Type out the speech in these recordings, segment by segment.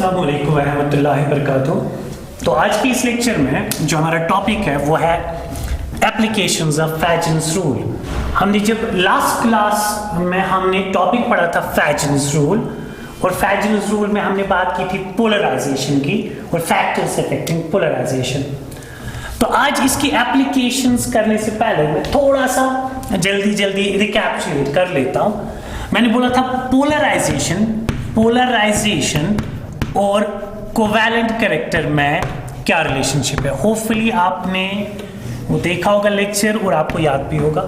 अस्सलाम वालेकुम रहमतुल्लाहि वबरकातुहू। तो आज की इस लेक्चर में जो हमारा टॉपिक है वो है एप्लीकेशंस ऑफ फैजन्स रूल। हमने जब लास्ट क्लास में हमने टॉपिक पढ़ा था फैजन्स रूल, और फैजन्स रूल में हमने बात की थी पोलराइजेशन की और फैक्टर्स अफेक्टिंग पोलराइजेशन। तो आज इसकी एप्लीकेशंस करने से पहले मैं थोड़ा सा जल्दी रिकैप्चुलेट कर लेता हूँ। मैंने बोला था पोलराइजेशन और कोवैलेंट कैरेक्टर में क्या रिलेशनशिप है। होपफुली आपने वो देखा होगा लेक्चर और आपको याद भी होगा।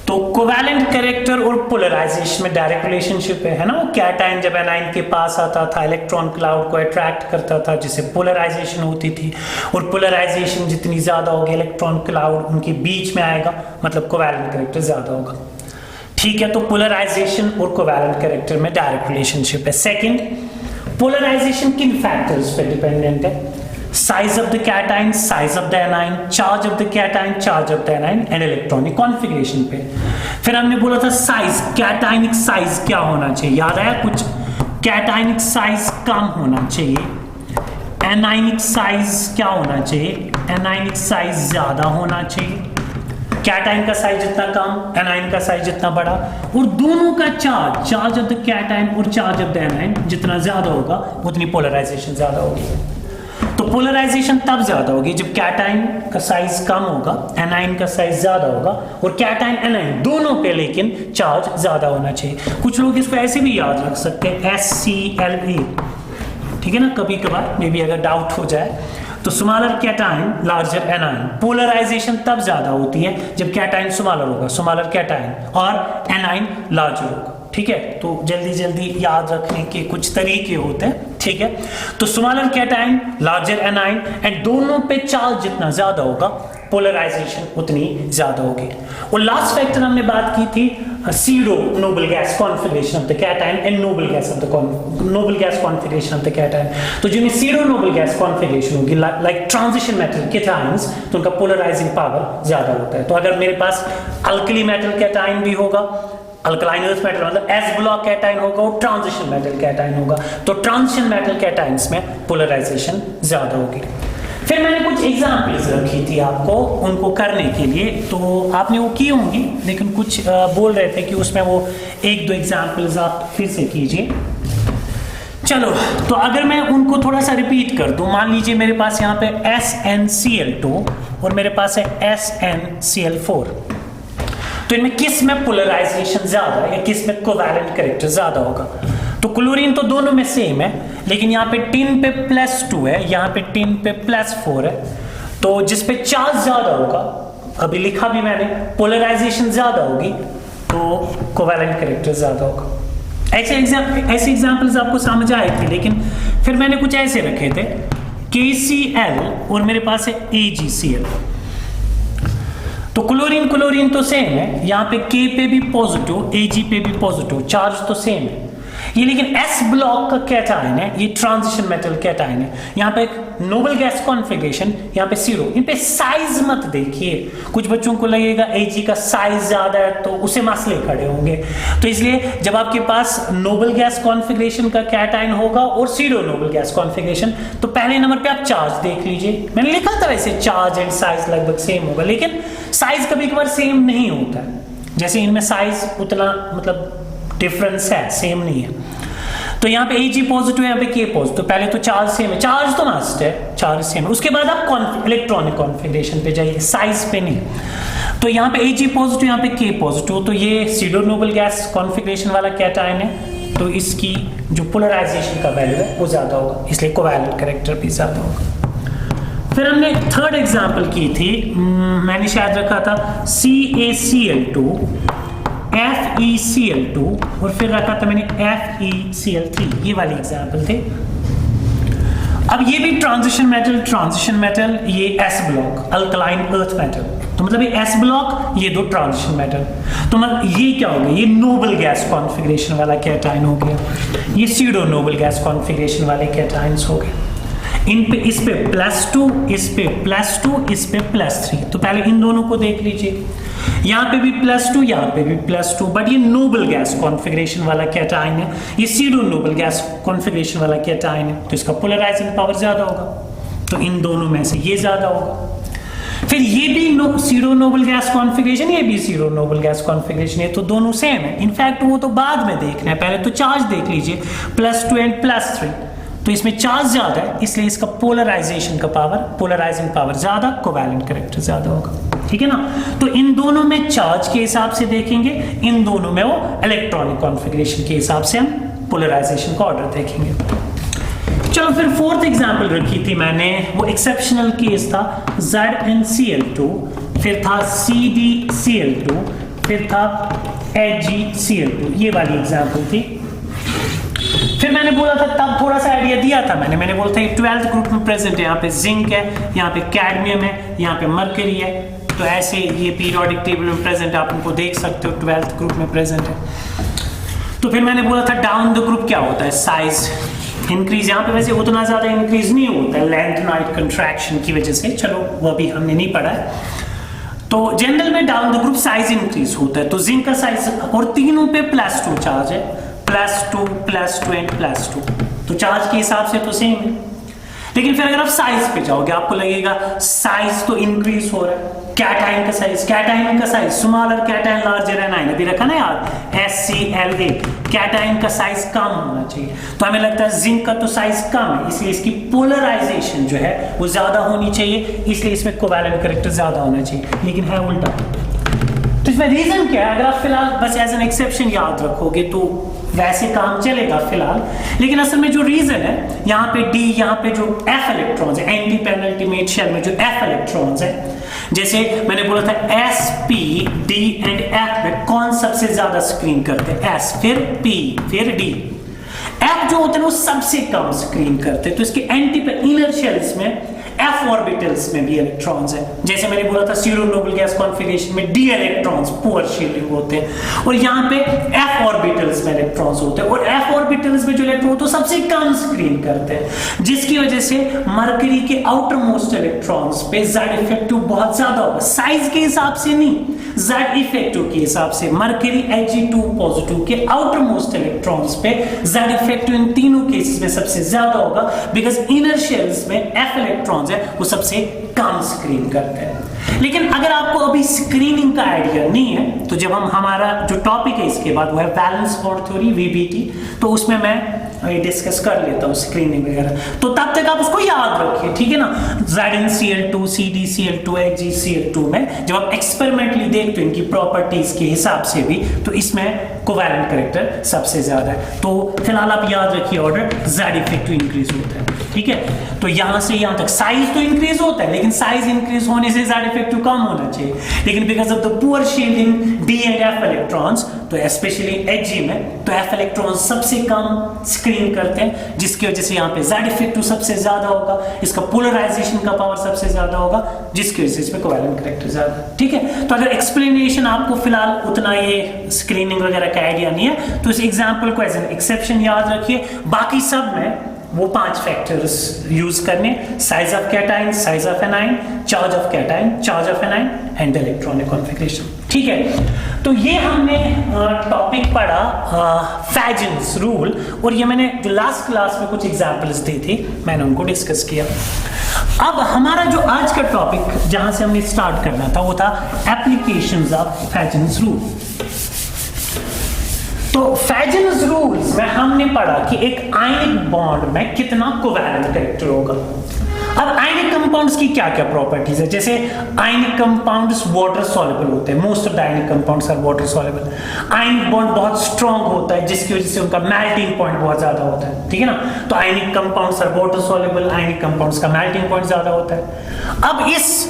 तो कोवैलेंट कैरेक्टर और पोलराइजेशन में डायरेक्ट रिलेशनशिप है ना। कैटायन जब एनायन के पास आता था इलेक्ट्रॉन क्लाउड को अट्रैक्ट करता था जिससे पोलराइजेशन होती थी, और पोलराइजेशन जितनी ज्यादा होगी इलेक्ट्रॉन क्लाउड उनके बीच में आएगा, मतलब कोवैलेंट कैरेक्टर ज्यादा होगा। ठीक है, तो पोलराइजेशन और कोवैलेंट कैरेक्टर में डायरेक्ट रिलेशनशिप है। सेकंड, पोलराइजेशन किन फैक्टर्स पे डिपेंडेंट है? Size of the cation, size of the anion, charge of the cation, charge of the anion and electronic configuration पे। फिर हमने बोला था साइज, कैटायनिक साइज क्या होना चाहिए, याद आया कुछ? कैटायनिक साइज कम होना चाहिए, एनायनिक साइज क्या होना चाहिए? एनायनिक साइज ज्यादा होना चाहिए। कैटायन का साइज जितना कम, एनायन का साइज जितना बड़ा, और दोनों का चार्ज ऑफ द कैटायन और चार्ज ऑफ द एनायन जितना ज्यादा होगा उतनी पोलराइजेशन ज्यादा होगी। तो पोलराइजेशन तब ज्यादा होगी जब कैटायन का साइज कम होगा, एनायन का साइज ज्यादा होगा, और कैटायन एनायन दोनों पे लेकिन चार्ज ज्यादा होना चाहिए। कुछ लोग इसको ऐसे भी याद रख सकते हैं, SCLA, ठीक है ना, कभी कभार मे बी अगर डाउट हो जाए तो smaller cation larger anion. Polarization तब ज्यादा होती है जब कैटायन स्मॉलर होगा, स्मॉलर कैटायन, और एनायन लार्जर होगा। ठीक है, तो जल्दी याद रखने के कुछ तरीके होते हैं। ठीक है, तो smaller cation larger anion and दोनों पे चार्ज जितना ज्यादा होगा पोलराइजेशन उतनी ज्यादा होगी। और लास्ट फैक्टर हमने बात की थी pseudo noble gas configuration of the cation and noble gas configuration of the cation. तो जिनमें सीरो नोबल गैस कॉन्फिगरेशन होगी लाइक ट्रांजिशन मेटल कैटायंस, तो उनका पोलराइजिंग पावर ज्यादा होता है। तो अगर मेरे पास अल्कली मेटल कैटायन भी होगा, अल्कलाइन अर्थ मेटल मतलब एस ब्लॉक कैटायन होगा, और ट्रांजिशन मेटल कैटायन होगा, तो ट्रांजिशन मेटल कैटायंस में पोलराइजेशन ज्यादा होगी। फिर मैंने कुछ एग्जाम्पल्स रखी थी आपको उनको करने के लिए, तो आपने वो की होंगी, लेकिन कुछ बोल रहे थे कि उसमें वो एक दो एग्जाम्पल्स आप फिर से कीजिए। चलो, तो अगर मैं उनको थोड़ा सा रिपीट कर दूं, मान लीजिए मेरे पास यहाँ पे SnCl2 और मेरे पास है SnCl4, तो इनमें किस में पोलराइजेशन ज्यादा है या किस में कोवैलेंट कैरेक्टर ज्यादा होगा? तो क्लोरीन तो दोनों में सेम है, लेकिन यहाँ पे टिन पे +2 है, यहाँ पे टिन पे +4 है, तो जिस पे चार्ज ज्यादा होगा, अभी लिखा भी मैंने, पोलराइजेशन ज्यादा होगी तो कोवैलेंट कैरेक्टर ज्यादा होगा। ऐसे एग्जांपल्स आपको समझ आए थे, लेकिन फिर मैंने कुछ ऐसे रखे थे, KCl और मेरे पास है AgCl। तो क्लोरीन तो सेम है, यहाँ पे K पे भी पॉजिटिव, Ag पे भी पॉजिटिव, चार्ज तो सेम है। ये लेकिन S ब्लॉक का कैटायन है, ये ट्रांजिशन मेटल कैटायन है, यहाँ पे एक नोबल गैस कॉन्फ़िगरेशन, यहाँ पे जीरो। इन पे साइज मत देखिए, कुछ बच्चों को लगेगा Ag का साइज ज्यादा है तो उसे मसले खड़े होंगे। तो इसलिए जब आपके पास नोबल गैस कॉन्फ़िगरेशन का कैटायन होगा और जीरो नोबल गैस कॉन्फ़िगरेशन, तो पहले नंबर पे आप चार्ज देख लीजिए। मैंने लिखा था वैसे चार्ज एंड साइज लगभग सेम होगा, लेकिन साइज कभी कभार सेम नहीं होता है। जैसे इनमें साइज उतना मतलब डिफरेंस है, सेम नहीं है। तो यहाँ पे Ag पॉजिटिव है, यहाँ पे K पॉजिटिव, तो पहले तो चार्ज सेम है, चार्ज तो मस्ट है, चार्ज सेम है। उसके बाद आप इलेक्ट्रॉनिक कॉन्फ़िगरेशन पे जाइए, साइज पे नहीं। तो यहाँ पे Ag पॉजिटिव, यहाँ पे K पॉजिटिव, तो ये सीडो नोबल गैस कॉन्फ़िगरेशन वाला कैटायन है, तो इसकी जो पोलराइजेशन का वैल्यू है वो ज्यादा होगा, इसलिए कोवैलेंट कैरेक्टर भी ज्यादा होगा। फिर हमने थर्ड एग्जाम्पल की थी, मैंने शायद रखा था CaCl2, FeCl2 और फिर रखा था मैंने FeCl3, ये वाली एग्जाम्पल थे। अब ये भी ट्रांजिशन मेटल, ये S block alkaline earth metal, तो मतलब ये S ब्लॉक, ये दो ट्रांजिशन मेटल, तो मतलब ये क्या हो गया? ये नोबल गैस कॉन्फ़िगरेशन वाला कैटायन हो गया, ये सीडो नोबल गैस कॉन्फ़िगरेशन वाले कैटायंस हो गए। इन पे इस पे +2, इस पे +2, इस पे +3, तो पहले इन दोनों को देख लीजिए। यहाँ पे भी +2, यहाँ पे भी +2, बट ये नोबल गैस कॉन्फ़िगरेशन वाला कैटायन है, ये सीडो नोबल गैस कॉन्फ़िगरेशन वाला कैटायन है, तो इसका पोलराइजिंग पावर ज्यादा होगा, तो इन दोनों में से ये ज्यादा होगा। फिर ये भी सीडो नोबल गैस कॉन्फ़िगरेशन, ये भी सीडो नोबल गैस कॉन्फ़िगरेशन है, तो दोनों सेम है। इनफैक्ट वो तो बाद में देखना है, पहले तो चार्ज देख लीजिए, +2 एंड +3, तो इसमें चार्ज ज्यादा है, इसलिए इसका पोलराइजेशन का पावर, पोलराइजिंग पावर ज्यादा, कोवैलेंट कैरेक्टर ज्यादा होगा, ठीक है ना। तो इन दोनों में चार्ज के हिसाब से देखेंगे, इन दोनों में वो इलेक्ट्रॉनिक कॉन्फ़िगरेशन के हिसाब से हम पोलराइजेशन का ऑर्डर देखेंगे। चलो फिर फोर्थ एग्जांपल रखी थी मैंने, वो एक्सेप्शनल केस था ZnCl2, फिर था CdCl2, फिर था AgCl2, ये वाली एग्जांपल थी। फिर मैंने बोला था, तब थोड़ा सा आइडिया दिया था मैंने बोला था ये 12th ग्रुप में प्रेजेंट है, यहाँ पे जिंक है, यहाँ पे कैडमियम है, यहाँ पे मरकरी है, तो ऐसे ये पीरियोडिक टेबल में प्रेजेंट है, आप उनको देख सकते हो, 12th ग्रुप में प्रेजेंट है। तो फिर मैंने बोला था डाउन द ग्रुप क्या होता है, साइज इंक्रीज, यहाँ पे वैसे उतना ज्यादा इंक्रीज नहीं होता है लैंथेनाइड कंट्रैक्शन की वजह से, चलो वो अभी हमने नहीं पढ़ा है। तो जनरल में down the group size increase होता है, तो जिंक का साइज, और तीनों पे +2 चार्ज है, +2 +2 एंड +2, तो चार्ज के हिसाब से तो सेम है। लेकिन फिर अगर आप साइज पे जाओगे, आपको लगेगा साइज तो इंक्रीज हो रहा है, कैटायन का size smaller cation larger anion, अभी रखा ना यार, HCl8, कैटायन का साइज कम होना चाहिए, तो हमें लगता है जिंक का तो साइज कम है, इसलिए इसकी पोलराइजेशन जो है वो ज्यादा होनी चाहिए, इसलिए इसमें कोवैलेंट कैरेक्टर ज्यादा होना चाहिए, लेकिन है उल्टा। तो इसमें रीजन क्या है, अगर आप फिलहाल बस एज एन एक्सेप्शन याद रखोगे तो वैसे काम चलेगा फिलहाल, लेकिन असल में जो रीजन है, यहाँ पे D, यहाँ पे जो F इलेक्ट्रॉन्स है, एंटी पेनल्टीमेट शेल में जो F इलेक्ट्रॉन्स है, जैसे मैंने बोला था S, P, D and F में कौन सबसे ज्यादा स्क्रीन करते हैं, S, फिर P, फिर D। F जो होते हैं वो सबसे कम स्क्रीन करते हैं, तो इसके एंटी इनर शेल्स में F ऑर्बिटल्स में भी इलेक्ट्रॉन्स है, जैसे मैंने बोला था सीडो नोबल गैस कॉन्फ़िगरेशन में D इलेक्ट्रॉन्स पुअर शील्डिंग होते हैं, और यहाँ पे F ऑर्बिटल्स में इलेक्ट्रॉन्स होते हैं, और F ऑर्बिटल्स में जो इलेक्ट्रॉन तो सबसे कम स्क्रीन करते हैं, जिसकी वजह से मरकरी के आउटर मोस्ट इलेक्ट्रॉन्स पे Z इफेक्टिव बहुत ज्यादा होगा, साइज के हिसाब से नहीं, Z इफेक्टिव के हिसाब से। मरकरी Ag2 पॉजिटिव के आउटर मोस्ट इलेक्ट्रॉन्स पे Z इफेक्टिव इन तीनों केसेस में सबसे ज्यादा होगा, बिकॉज इनर शेल्स में F इलेक्ट्रॉन्स है वो सबसे कम स्क्रीन करते हैं। लेकिन अगर आपको अभी स्क्रीनिंग का आइडिया नहीं है, तो जब हम हमारा जो टॉपिक है इसके बाद वो है वैलेंस बॉन्ड थ्योरी VBT, तो उसमें मैं डिस्कस कर लेता हूँ स्क्रीनिंग वगैरह, तो तब तक आप उसको याद रखिए, ठीक है ना। ZnCl2, CdCl2, AgCl2 में जब आप एक्सपेरिमेंटली देखते हो इनकी प्रॉपर्टीज के हिसाब से भी, तो इसमें कोवैलेंट कैरेक्टर सबसे ज्यादा है। तो फिलहाल आप याद रखिए ऑर्डर, Z इफेक्टिव इंक्रीज होता है, ठीक है। तो यहां से यहां तक साइज तो इंक्रीज होता है, लेकिन साइज इंक्रीज होने से Z इफेक्टिव कम होना चाहिए, लेकिन because of the poor shielding D and F electrons, तो स्पेशली Ag में तो F इलेक्ट्रॉन्स सबसे कम स्क्रीन करते हैं, जिसकी वजह से यहाँ पे Z इफेक्टिव सबसे ज्यादा होगा, इसका पोलराइजेशन का पावर सबसे ज्यादा होगा, जिसकी वजह से इसमें कोवैलेंट कैरेक्टर ज्यादा, ठीक है। तो अगर एक्सप्लेनेशन आपको फिलहाल उतना ये स्क्रीनिंग वगैरह का आइडिया नहीं है, तो इस एग्जांपल को एज एन एक्सेप्शन याद रखिए, बाकी सब में वो 5 फैक्टर्स यूज करने, size of cation, size of anion, charge of cation, charge of anion and electronic configuration, ठीक है। तो ये हमने टॉपिक पढ़ा फैजन्स रूल, और ये मैंने जो लास्ट क्लास में कुछ एग्जांपल्स दी थी मैंने उनको डिस्कस किया। अब हमारा जो आज का टॉपिक जहां से हमने स्टार्ट करना था वो था एप्लीकेशंस ऑफ फैजन्स रूल। तो फैजन्स रूल्स में हमने पढ़ा कि एक आयनिक बॉन्ड में कितना कोवैलेंट कैरेक्टर होगा। अब आयनिक कंपाउंड्स की क्या क्या प्रॉपर्टीज है, जैसे आयनिक कंपाउंड्स वाटर सॉल्युबल होते हैं, most of the ionic compounds are water soluble. Ionic bond बहुत स्ट्रांग होता है, जिसकी वजह से उनका मेल्टिंग पॉइंट बहुत ज्यादा होता है, ठीक है ना। तो ionic compounds are water soluble, ionic compounds का मेल्टिंग पॉइंट ज्यादा होता है। अब इस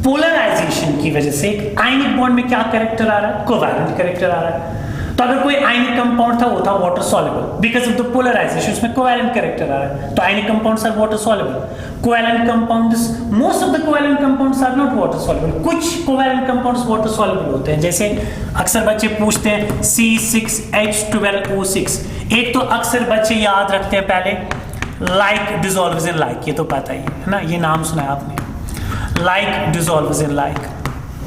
पोलराइजेशन की वजह से आयनिक बॉन्ड में क्या कैरेक्टर आ रहा है, कोवैलेंट कैरेक्टर आ रहा है। तो अगर कोई आयनिक कंपाउंड था वो था water soluble, because of the polarization उसमें कोवैलेंट कैरेक्टर आ रहा है, तो ionic compounds are water soluble. Covalent compounds, most of the covalent compounds are not water soluble, कुछ कोवैलेंट कंपाउंड्स वाटर सॉल्युबल होते हैं, जैसे अक्सर बच्चे पूछते हैं C6H12O6। एक तो अक्सर बच्चे याद रखते हैं पहले लाइक डिसॉल्व्स इन लाइक, ये तो पता ही है ना, ये नाम सुना है आपने, लाइक डिसॉल्व्स इन लाइक।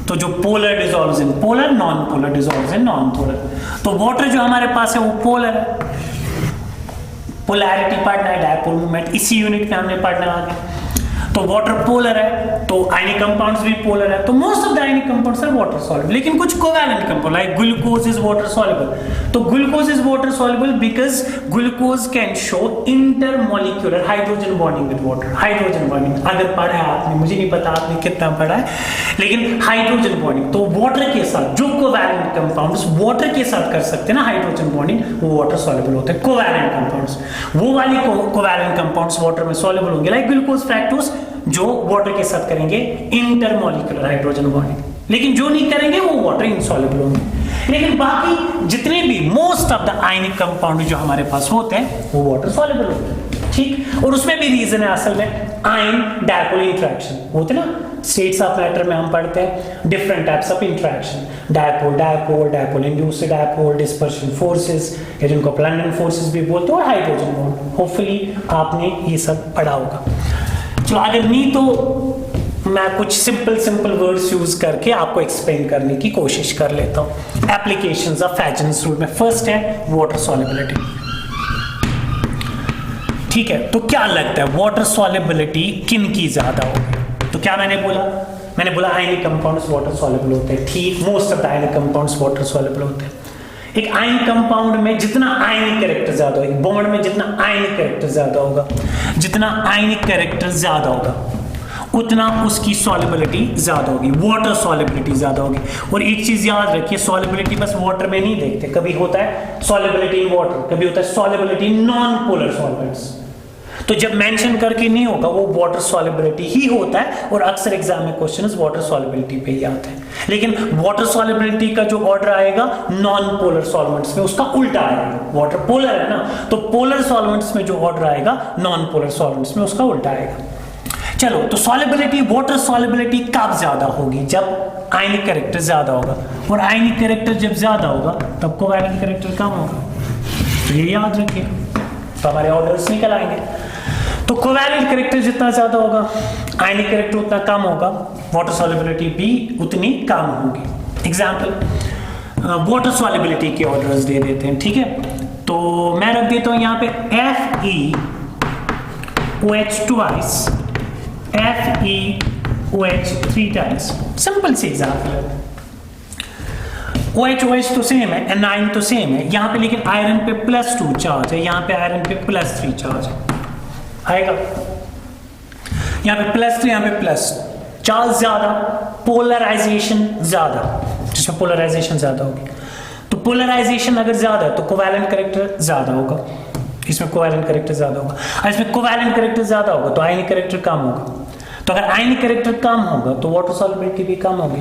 तो जो polar dissolves in polar, non polar dissolves in non polar. तो वाटर जो हमारे पास है वो पोलर है, पोलैरिटी पढ़ना है, डायपोल मूवमेंट इसी यूनिट में हमने पढ़ना आगे। तो वाटर पोलर है, तो आयनिक कंपाउंड्स भी पोलर है, तो most of the ionic compounds are water soluble. लेकिन कुछ covalent compound like glucose is water soluble. तो glucose is water soluble because glucose can show intermolecular hydrogen bonding with water. Hydrogen bonding अगर पढ़ा है आपने, मुझे नहीं पता आपने कितना पढ़ा है, लेकिन हाइड्रोजन बॉन्डिंग तो वाटर के साथ जो कोवैलेंट कंपाउंड्स वाटर के साथ कर सकते हैं ना हाइड्रोजन बॉन्डिंग, वो वाटर सॉल्युबल होते हैं। कोवैलेंट कंपाउंड्स वो वाली कोवैलेंट कंपाउंड्स वाटर में सॉल्युबल होंगे, लाइक ग्लूकोज, फ्रैक्टोज, जो वाटर के साथ करेंगे इंटरमॉलिक्यूलर हाइड्रोजन बॉन्डिंग, लेकिन जो नहीं करेंगे वो वाटर इनसॉल्युबल होंगे। लेकिन बाकी जितने भी most of the ionic compound जो हमारे पास होते हैं वो वाटर सॉल्युबल होते हैं, ठीक। और उसमें भी रीजन है असल में आयन डायपोल इंटरेक्शन होते ना, स्टेट्स ऑफ मैटर में हम पढ़ते हैं different types of interaction, dipole dipole, dipole induced dipole, dispersion forces, या जिनको प्लैनेट फोर्सेस भी बोलते हैं, और हाइड्रोजन बॉन्ड। होपफुली आपने ये सब पढ़ा होगा। चलो अगर नहीं तो मैं कुछ सिंपल वर्ड्स यूज करके आपको एक्सप्लेन करने की कोशिश कर लेता हूं। एप्लीकेशंस ऑफ फैजन्स रूल में फर्स्ट है वाटर सॉल्युबिलिटी, ठीक है। तो क्या लगता है वाटर सॉल्युबिलिटी किन की ज्यादा होगी? तो क्या मैंने बोला आयनिक कंपाउंड्स वाटर सॉल्युबल होते हैं, ठीक। Most of the ionic compounds water soluble होते हैं। एक आयनिक कंपाउंड में जितना आयनिक कैरेक्टर ज्यादा होगा, एक बॉन्ड में जितना आयनिक कैरेक्टर ज्यादा होगा, जितना आयनिक कैरेक्टर ज्यादा होगा उतना उसकी सॉल्युबिलिटी ज्यादा होगी, वाटर सॉल्युबिलिटी ज्यादा होगी। और एक चीज याद रखिए, सॉल्युबिलिटी बस वाटर में नहीं देखते, कभी होता है सॉल्युबिलिटी इन वाटर, कभी होता है solubility in non polar solvents. तो जब मेंशन करके नहीं होगा वो वाटर सॉल्युबिलिटी ही होता है, और अक्सर एग्जाम में क्वेश्चंस वाटर सॉल्युबिलिटी पे ही आते हैं। लेकिन वाटर सॉल्युबिलिटी का जो ऑर्डर आएगा नॉन पोलर सॉल्वेंट्स में उसका उल्टा आएगा। वाटर पोलर है ना, तो पोलर सॉल्वेंट्स में जो ऑर्डर आएगा नॉन पोलर सॉल्वेंट्स में उसका उल्टा आएगा। चलो, तो सॉल्युबिलिटी, वाटर सॉल्युबिलिटी कब ज्यादा होगी? जब आयनिक कैरेक्टर ज्यादा होगा, और आयनिक कैरेक्टर जब ज्यादा होगा तब कोवैलेंट कैरेक्टर कम होगा। तो ये याद रखिए, तो हमारे ऑर्डर्स निकल आएंगे। तो कोवैलेंट कैरेक्टर जितना ज्यादा होगा आयनिक कैरेक्टर उतना कम होगा, वाटर सॉल्युबिलिटी भी उतनी कम होगी। एग्जांपल वाटर सॉल्युबिलिटी के ऑर्डर्स दे देते हैं, ठीक है। तो मैं रख देता हूं यहां पे FeOH twice, FeOH 3 times। Simple सी एग्जांपल है। OH तो सेम है, एनाइन तो सेम है यहां पे, लेकिन आयरन पे +2 चार्ज है, यहां पे आयरन पे +3 चार्ज है आएगा। यहां पे +3, यहां पे प्लस, चार्ज ज्यादा, पोलराइजेशन ज्यादा, जिसमें पोलराइजेशन ज्यादा होगी। तो पोलराइजेशन अगर ज्यादा है तो कोवैलेंट कैरेक्टर ज्यादा होगा, इसमें कोवैलेंट कैरेक्टर ज्यादा होगा। और इसमें कोवैलेंट कैरेक्टर ज्यादा होगा तो आयनिक कैरेक्टर कम होगा। तो अगर आयनिक कैरेक्टर कम होगा तो वाटर सॉल्युबिलिटी भी कम होगी,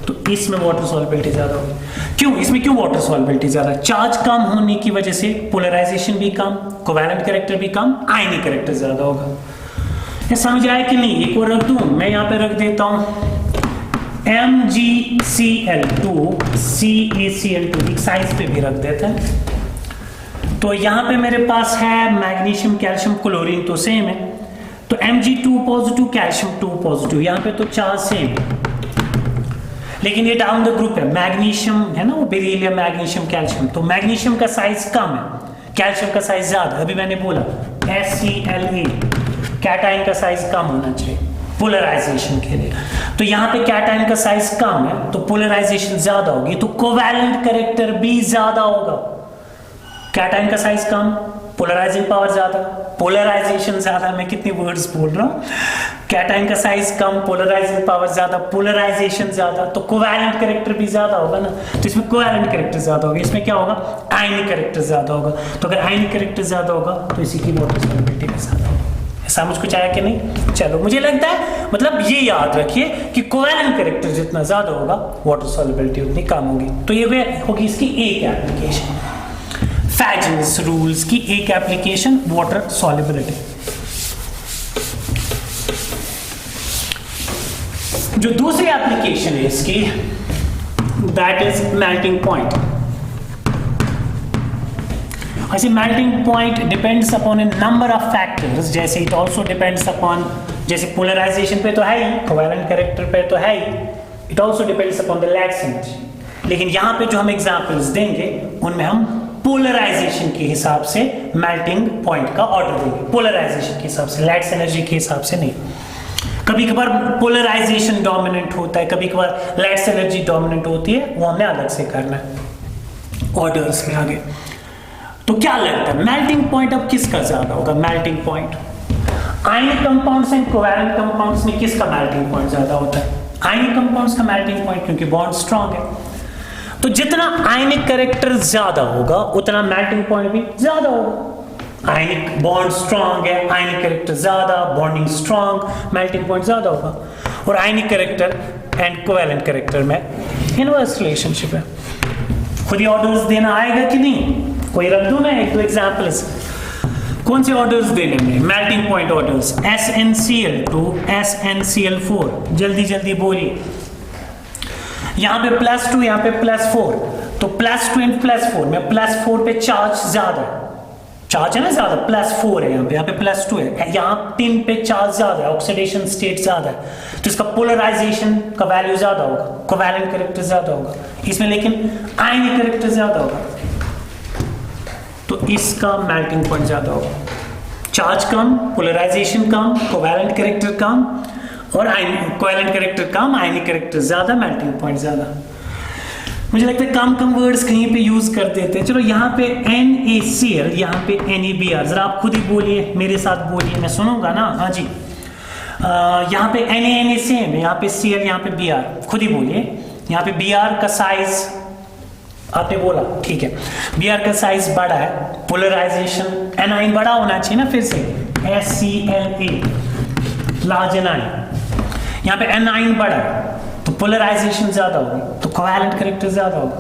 तो इसमें वाटर सॉल्युबिलिटी ज्यादा होगी। क्यों? इसमें क्यों वाटर सॉल्युबिलिटी ज्यादा? चार्ज कम होने की वजह से पोलराइजेशन भी कम, कोवैलेंट कैरेक्टर भी कम, आयनिक कैरेक्टर ज्यादा होगा। ये समझ आया कि नहीं? एक और रख दूं, मैं यहां पे रख देता हूं MgCl2 CaCl2, एक साइज पे भी रख देते हैं। तो यहां पे मेरे पास है मैग्नीशियम, कैल्शियम, क्लोरीन तो सेम है, तो Mg2 पॉजिटिव, कैल्शियम 2 पॉजिटिव, यहां पे तो चार्ज सेम है, लेकिन ये डाउन द ग्रुप है। मैग्नीशियम है ना, वो बेरिलियम, मैग्नीशियम, कैल्शियम, तो मैग्नीशियम का साइज कम है, कैल्शियम का साइज ज्यादा। अभी मैंने बोला HCl, कैटाइन का साइज कम होना चाहिए पोलराइजेशन के लिए, तो यहाँ पे कैटाइन का साइज कम है तो पोलराइजेशन ज्यादा होगी, तो कोवैलेंट कैरेक्टर भी ज्यादा होगा। कैटाइन का साइज कम, पोलराइजिंग पावर ज्यादा, पोलराइजेशन ज्यादा। मैं कितनी वर्ड्स बोल रहा हूँ, कैटाइन का साइज कम, पोलराइजिंग पावर ज्यादा, पोलराइजेशन ज्यादा, तो कोवैलेंट कैरेक्टर भी ज्यादा होगा ना, तो इसमें कोवैलेंट कैरेक्टर ज्यादा होगा, इसमें क्या होगा, आयनिक कैरेक्टर ज्यादा होगा। तो अगर आयनिक कैरेक्टर ज्यादा होगा तो इसी की वाटर सॉल्युबिलिटी भी ज्यादा होगी। समझ कुछ आया कि नहीं? चलो, मुझे लगता है मतलब ये याद रखिए कि कोवैलेंट कैरेक्टर जितना ज्यादा होगा वाटर सॉल्युबिलिटी उतनी कम होगी। तो ये होगी इसकी एक एप्लीकेशन, फैजन्स रूल्स की एक एप्लीकेशन, वाटर सॉल्युबिलिटी। जो दूसरी एप्लीकेशन है इसकी, दैट इज मेल्टिंग पॉइंट। ऐसे melting point depends upon a number of factors, जैसे इट ऑल्सो डिपेंड्स अपॉन, जैसे पोलराइजेशन पे तो है ही, कोवैलेंट कैरेक्टर पे तो है ही, it also depends upon the lattice energy. लेकिन यहाँ पे जो हम एग्जाम्पल्स देंगे उनमें हम पोलराइजेशन के हिसाब से मेल्टिंग पॉइंट का ऑर्डर देंगे, पोलराइजेशन के हिसाब से, लैक्स एनर्जी के हिसाब से नहीं। कभी कभार पोलराइजेशन डोमिनेंट होता है, कभी कभार लैक्स एनर्जी डोमिनेंट होती है, वो हमने अलग से करना है ऑर्डर्स में आगे। तो क्या लगता है मेल्टिंग पॉइंट अब किसका ज्यादा होगा? Melting point ionic compounds and covalent compounds में किसका मेल्टिंग पॉइंट ज्यादा होता है? आयनिक कंपाउंड्स का मेल्टिंग पॉइंट, क्योंकि बॉन्ड स्ट्रांग है। तो जितना आयनिक कैरेक्टर ज्यादा होगा उतना मेल्टिंग पॉइंट भी ज्यादा होगा। आयनिक बॉन्ड स्ट्रांग है, आयनिक कैरेक्टर ज्यादा, बॉन्डिंग स्ट्रांग, मेल्टिंग पॉइंट ज्यादा होगा। और आयनिक कैरेक्टर एंड कोवैलेंट कैरेक्टर में इनवर्स रिलेशनशिप है। खुद ही ऑर्डर्स देना आएगा कि नहीं? कोई रख दूं मैं एक दो एग्जांपल्स। कौन से ऑर्डर्स देने में? Melting point orders SnCl to SnCl4, जल्दी जल्दी बोलिए। यहां पे +2, यहां पे +4, तो +2 एंड +4 में +4 पे चार्ज ज्यादा है, चार्ज है ना ज्यादा, +4 है यहाँ पे +2 है, यहाँ 3 पे चार्ज ज्यादा है, ऑक्सीडेशन स्टेट ज्यादा है, तो इसका पोलराइजेशन का वैल्यू ज्यादा होगा, कोवैलेंट कैरेक्टर ज्यादा होगा इसमें, लेकिन आयनिक कैरेक्टर ज्यादा होगा, तो इसका मेल्टिंग पॉइंट ज्यादा होगा। चार्ज कम, पोलराइजेशन कम, कोवैलेंट कैरेक्टर कम, और कोवैलेंट कैरेक्टर कम, आयनिक कैरेक्टर ज्यादा, मेल्टिंग पॉइंट ज्यादा। मुझे लगता है कम वर्ड्स कहीं पे यूज कर देते हैं। चलो यहाँ पे NaCl, यहाँ पे NaBr, जरा आप खुद ही बोलिए, मेरे साथ बोलिए, मैं सुनूंगा ना। हाँ जी, यहाँ पे Na सेम है, यहाँ पे Cl, यहाँ पे Br, खुद ही बोलिए। यहाँ पे Br का साइज आपने बोला, ठीक है, Br का साइज बड़ा है, पोलराइजेशन एनाइन बड़ा होना चाहिए ना, फिर से SCla लार्ज एनाइन, यहाँ पे एनाइन बड़ा है तो पोलराइजेशन ज्यादा होगी, तो कोवैलेंट कैरेक्टर ज्यादा होगा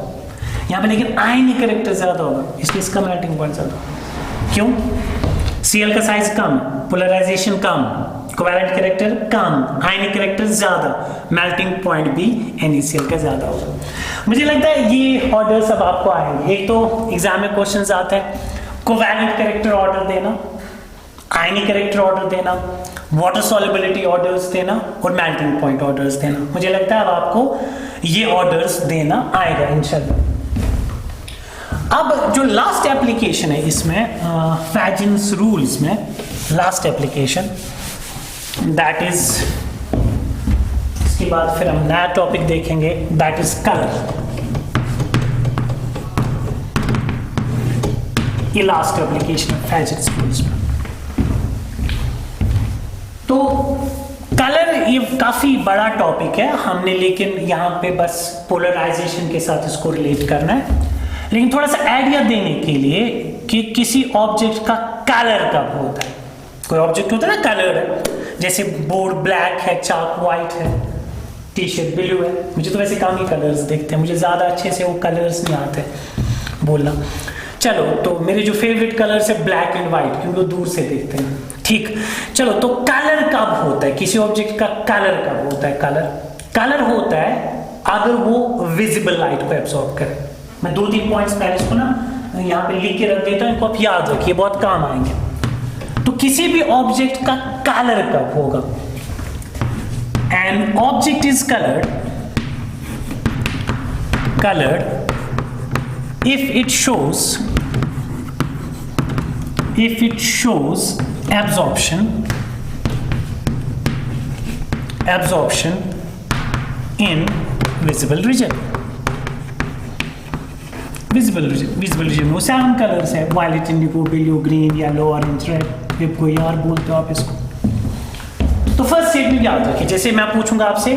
यहाँ पे, लेकिन आयनिक कैरेक्टर ज्यादा होगा, इसलिए इसका मेल्टिंग पॉइंट ज्यादा होगा। क्यों? Cl का साइज कम, पोलराइजेशन कम, कोवैलेंट कैरेक्टर कम, आयनिक कैरेक्टर ज्यादा, मेल्टिंग पॉइंट भी NaCl का ज्यादा होगा। मुझे लगता है ये ऑर्डर सब आपको आएंगे। एक तो एग्जाम में क्वेश्चंस आते हैं कोवैलेंट कैरेक्टर ऑर्डर देना, आयनिक कैरेक्टर ऑर्डर देना, वाटर सॉल्युबिलिटी ऑर्डर्स देना और मेल्टिंग पॉइंट ऑर्डर्स देना। मुझे लगता है अब आपको ये ऑर्डर्स देना आएगा इंशाल्लाह। अब जो लास्ट एप्लीकेशन है इसमें फैजन्स रूल्स में लास्ट एप्लीकेशन, दैट इज, इसके बाद फिर हम नया टॉपिक देखेंगे, दैट इज कलर। ये लास्ट एप्लीकेशन है फैजन्स रूल्स में। तो कलर ये काफी बड़ा टॉपिक है हमने, लेकिन यहाँ पे बस पोलराइजेशन के साथ इसको रिलेट करना है, लेकिन थोड़ा सा आइडिया देने के लिए कि किसी ऑब्जेक्ट का कलर कब होता है। कोई ऑब्जेक्ट होता है ना कलर है, जैसे बोर्ड ब्लैक है, चाक व्हाइट है, टी शर्ट ब्लू है। मुझे तो वैसे कम ही कलर्स देखते हैं, मुझे ज्यादा अच्छे से वो कलर्स नहीं आते बोलना। चलो, तो मेरे जो फेवरेट कलर्स है ब्लैक एंड व्हाइट, क्योंकि वो दूर से देखते हैं, ठीक। चलो, तो कलर कब होता है, किसी ऑब्जेक्ट का कलर कब होता है? कलर होता है अगर वो विजिबल लाइट को एब्सॉर्ब करे। मैं 2-3 पॉइंट्स पहले इसको ना यहाँ पे लिख के रख देता हूँ, इनको आप याद रखिए, बहुत काम आएंगे। तो किसी भी ऑब्जेक्ट का कलर कब होगा? An object is colored if it shows absorption in visible region में 7 कलर्स है, violet, indigo, blue, green, yellow, orange, red, विप को यार बोलते हो आप इसको। तो फर्स्ट स्टेटमेंट याद रखिए, जैसे मैं पूछूंगा आपसे